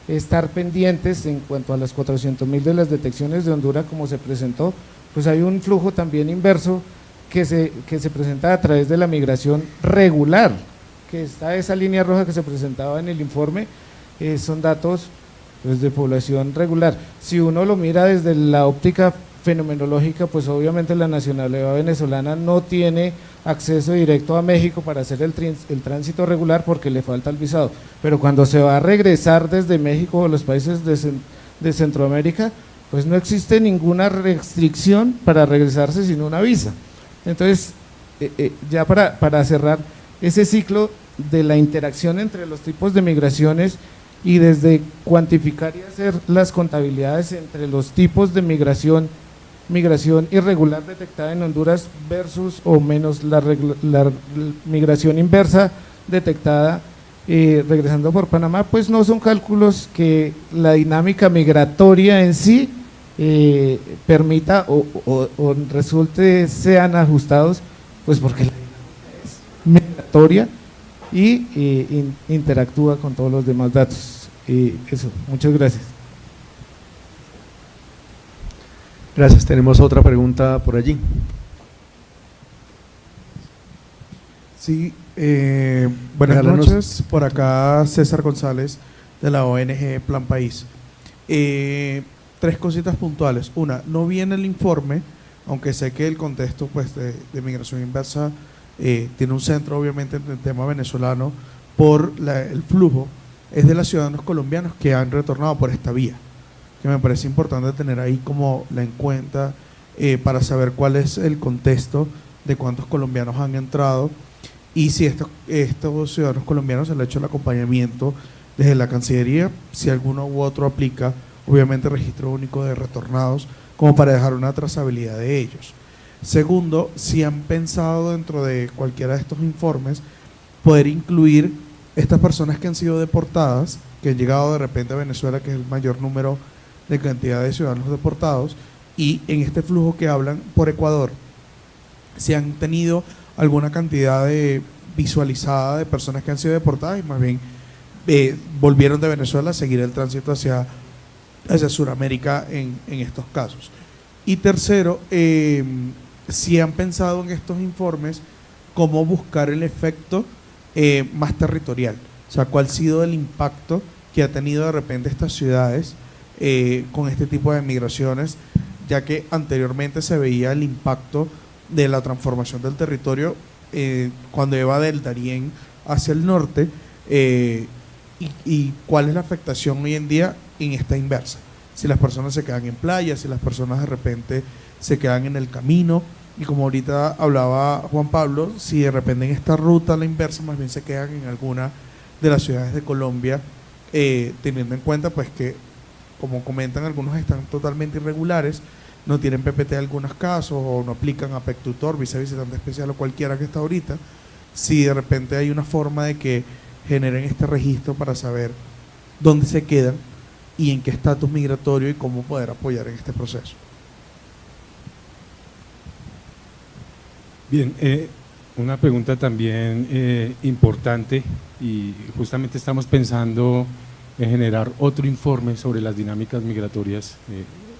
estar pendientes en cuanto a las 400.000 de las detecciones de Honduras, como se presentó, pues hay un flujo también inverso que se presenta a través de la migración regular, que está esa línea roja que se presentaba en el informe. Son datos pues, de población regular. Si uno lo mira desde la óptica fenomenológica, pues obviamente la nacionalidad venezolana no tiene acceso directo a México para hacer el tránsito regular porque le falta el visado, pero cuando se va a regresar desde México o los países de Centroamérica, pues no existe ninguna restricción para regresarse sin una visa. Entonces, ya para cerrar ese ciclo de la interacción entre los tipos de migraciones y desde cuantificar y hacer las contabilidades entre los tipos de migración irregular detectada en Honduras versus o menos la migración inversa detectada regresando por Panamá, pues no son cálculos que la dinámica migratoria en sí permita o resulte sean ajustados, pues porque la dinámica es migratoria y interactúa con todos los demás datos. Eso, muchas gracias. Gracias. Tenemos otra pregunta por allí. Sí, buenas noches. Por acá César González de la ONG Plan País. 3 cositas puntuales. Una, no vi en el informe, aunque sé que el contexto pues, de migración inversa tiene un centro obviamente en el tema venezolano por el flujo, es de los ciudadanos colombianos que han retornado por esta vía, que me parece importante tener ahí como en cuenta para saber cuál es el contexto de cuántos colombianos han entrado y si estos ciudadanos colombianos se le ha hecho el acompañamiento desde la Cancillería, si alguno u otro aplica, obviamente registro único de retornados, como para dejar una trazabilidad de ellos. Segundo, si han pensado dentro de cualquiera de estos informes poder incluir estas personas que han sido deportadas, que han llegado de repente a Venezuela, que es el mayor número de cantidad de ciudadanos deportados, y en este flujo que hablan por Ecuador, si han tenido alguna cantidad visualizada de personas que han sido deportadas y más bien volvieron de Venezuela a seguir el tránsito hacia Sudamérica en estos casos. Y tercero, si han pensado en estos informes cómo buscar el efecto más territorial, o sea, cuál ha sido el impacto que ha tenido de repente estas ciudades con este tipo de migraciones, ya que anteriormente se veía el impacto de la transformación del territorio cuando iba del Darién hacia el norte, y cuál es la afectación hoy en día en esta inversa, si las personas se quedan en playa, si las personas de repente se quedan en el camino, y como ahorita hablaba Juan Pablo, si de repente en esta ruta a la inversa más bien se quedan en alguna de las ciudades de Colombia, teniendo en cuenta pues que, como comentan, algunos están totalmente irregulares, no tienen PPT en algunos casos o no aplican a PEC tutor, visa visitante especial o cualquiera que está ahorita, si de repente hay una forma de que generen este registro para saber dónde se quedan y en qué estatus migratorio y cómo poder apoyar en este proceso. Bien, una pregunta también importante, y justamente estamos pensando en generar otro informe sobre las dinámicas migratorias,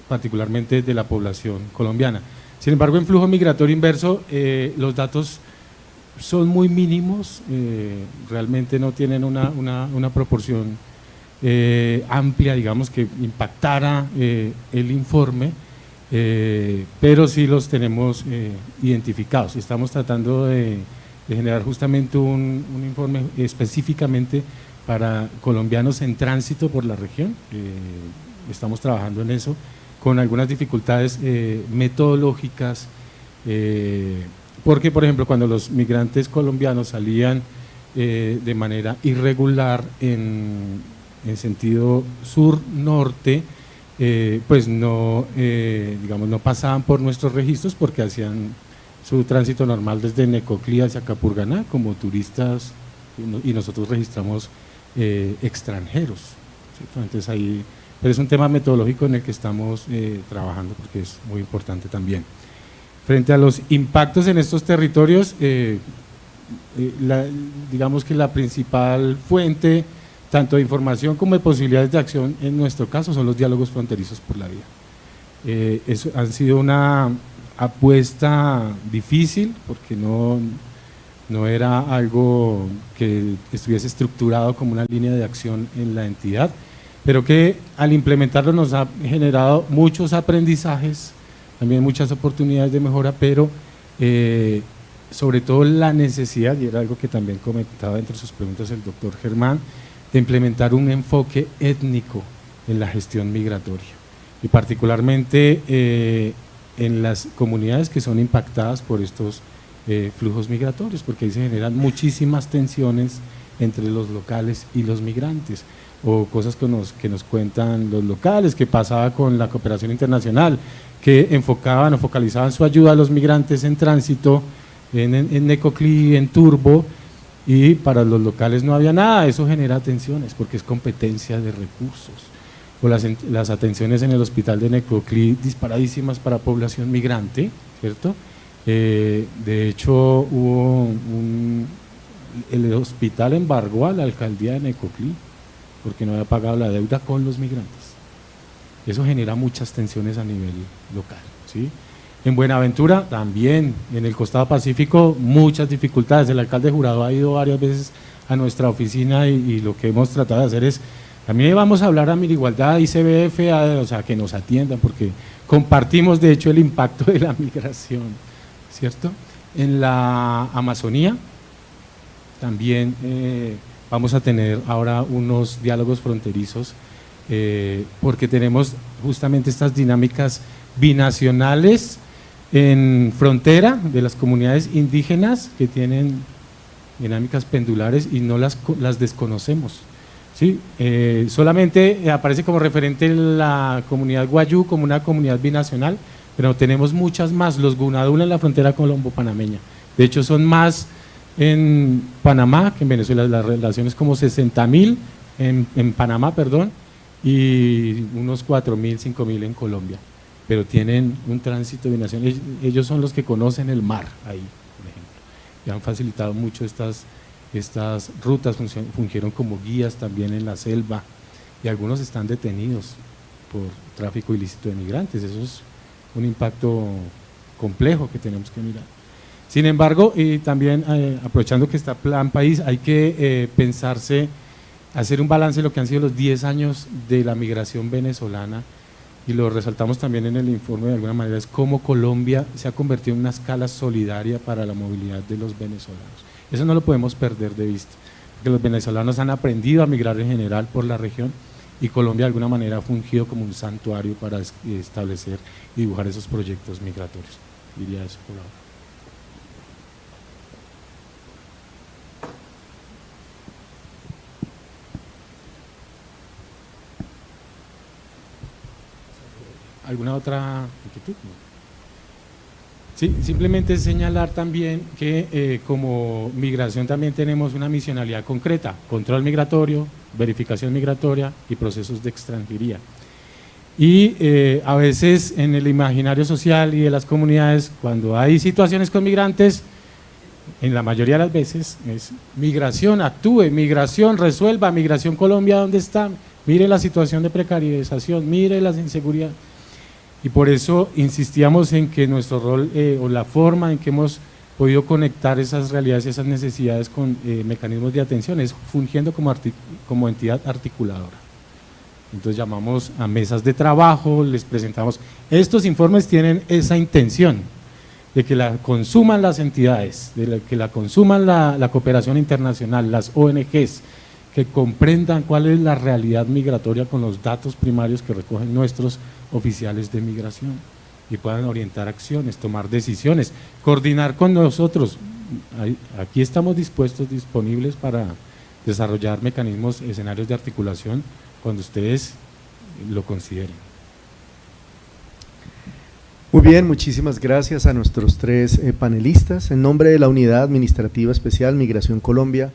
particularmente de la población colombiana. Sin embargo, en flujo migratorio inverso, los datos son muy mínimos, realmente no tienen una proporción amplia, digamos, que impactara el informe, pero sí los tenemos identificados. Estamos tratando de generar justamente un informe específicamente para colombianos en tránsito por la región. Estamos trabajando en eso con algunas dificultades metodológicas, porque, por ejemplo, cuando los migrantes colombianos salían de manera irregular en sentido sur-norte, pues no, digamos, no pasaban por nuestros registros porque hacían su tránsito normal desde Necoclí hacia Capurganá como turistas, y nosotros registramos extranjeros, ¿cierto? Entonces ahí, pero es un tema metodológico en el que estamos trabajando porque es muy importante también. Frente a los impactos en estos territorios, digamos que la principal fuente tanto de información como de posibilidades de acción en nuestro caso son los diálogos fronterizos por la vida. Eso ha sido una apuesta difícil porque no era algo que estuviese estructurado como una línea de acción en la entidad, pero que al implementarlo nos ha generado muchos aprendizajes, también muchas oportunidades de mejora, pero sobre todo la necesidad, y era algo que también comentaba entre sus preguntas el doctor Germán, de implementar un enfoque étnico en la gestión migratoria, y particularmente en las comunidades que son impactadas por estos flujos migratorios, porque ahí se generan muchísimas tensiones entre los locales y los migrantes, o cosas que nos cuentan los locales, que pasaba con la cooperación internacional, que enfocaban o focalizaban su ayuda a los migrantes en tránsito, en Necoclí, en Turbo, y para los locales no había nada. Eso genera tensiones porque es competencia de recursos, o las atenciones en el hospital de Necoclí disparadísimas para población migrante, ¿cierto? De hecho hubo el hospital embargó a la alcaldía de Necoclí porque no había pagado la deuda con los migrantes. Eso genera muchas tensiones a nivel local, ¿sí? En Buenaventura también, en el costado pacífico, muchas dificultades. El alcalde Jurado ha ido varias veces a nuestra oficina y lo que hemos tratado de hacer es, también vamos a hablar a Mirigualdad, ICBF, o sea, que nos atiendan, porque compartimos de hecho el impacto de la migración, ¿cierto? En la Amazonía también vamos a tener ahora unos diálogos fronterizos, porque tenemos justamente estas dinámicas binacionales en frontera de las comunidades indígenas que tienen dinámicas pendulares y no las desconocemos, ¿sí? Solamente aparece como referente la comunidad Guayú como una comunidad binacional, pero tenemos muchas más. Los Gunadula en la frontera colombo-panameña, de hecho son más en Panamá que en Venezuela. La relación es como 60.000 en Panamá, perdón, y unos 4.000, 5.000 en Colombia, pero tienen un tránsito binacional. Ellos son los que conocen el mar ahí, por ejemplo, y han facilitado mucho estas rutas, fungieron como guías también en la selva, y algunos están detenidos por tráfico ilícito de migrantes. Eso es un impacto complejo que tenemos que mirar. Sin embargo, y también aprovechando que está Plan País, hay que hacer un balance de lo que han sido los 10 años de la migración venezolana, y lo resaltamos también en el informe de alguna manera, es cómo Colombia se ha convertido en una escala solidaria para la movilidad de los venezolanos. Eso no lo podemos perder de vista, porque los venezolanos han aprendido a migrar en general por la región, y Colombia de alguna manera ha fungido como un santuario para establecer y dibujar esos proyectos migratorios. Diría eso por ahora. ¿Alguna otra inquietud? Sí, simplemente señalar también que como migración también tenemos una misionalidad concreta: control migratorio, verificación migratoria y procesos de extranjería. Y a veces en el imaginario social y de las comunidades, cuando hay situaciones con migrantes, en la mayoría de las veces es migración, actúe, migración, resuelva, migración Colombia, ¿dónde está? Mire la situación de precarización, mire las inseguridades. Y por eso insistíamos en que nuestro rol o la forma en que hemos podido conectar esas realidades y esas necesidades con mecanismos de atención es fungiendo como entidad articuladora. Entonces llamamos a mesas de trabajo, les presentamos, estos informes tienen esa intención de que la consuman las entidades, que la consuman la cooperación internacional, las ONGs, que comprendan cuál es la realidad migratoria con los datos primarios que recogen nuestros oficiales de migración y puedan orientar acciones, tomar decisiones, coordinar con nosotros. Aquí estamos disponibles para desarrollar mecanismos, escenarios de articulación cuando ustedes lo consideren. Muy bien, muchísimas gracias a nuestros tres panelistas. En nombre de la Unidad Administrativa Especial Migración Colombia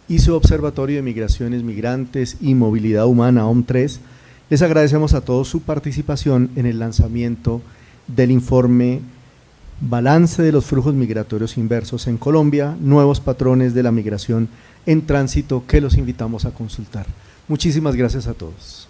y su Observatorio de Migraciones, Migrantes y Movilidad Humana, OM3, les agradecemos a todos su participación en el lanzamiento del informe Balance de los flujos migratorios inversos en Colombia, nuevos patrones de la migración en tránsito, que los invitamos a consultar. Muchísimas gracias a todos.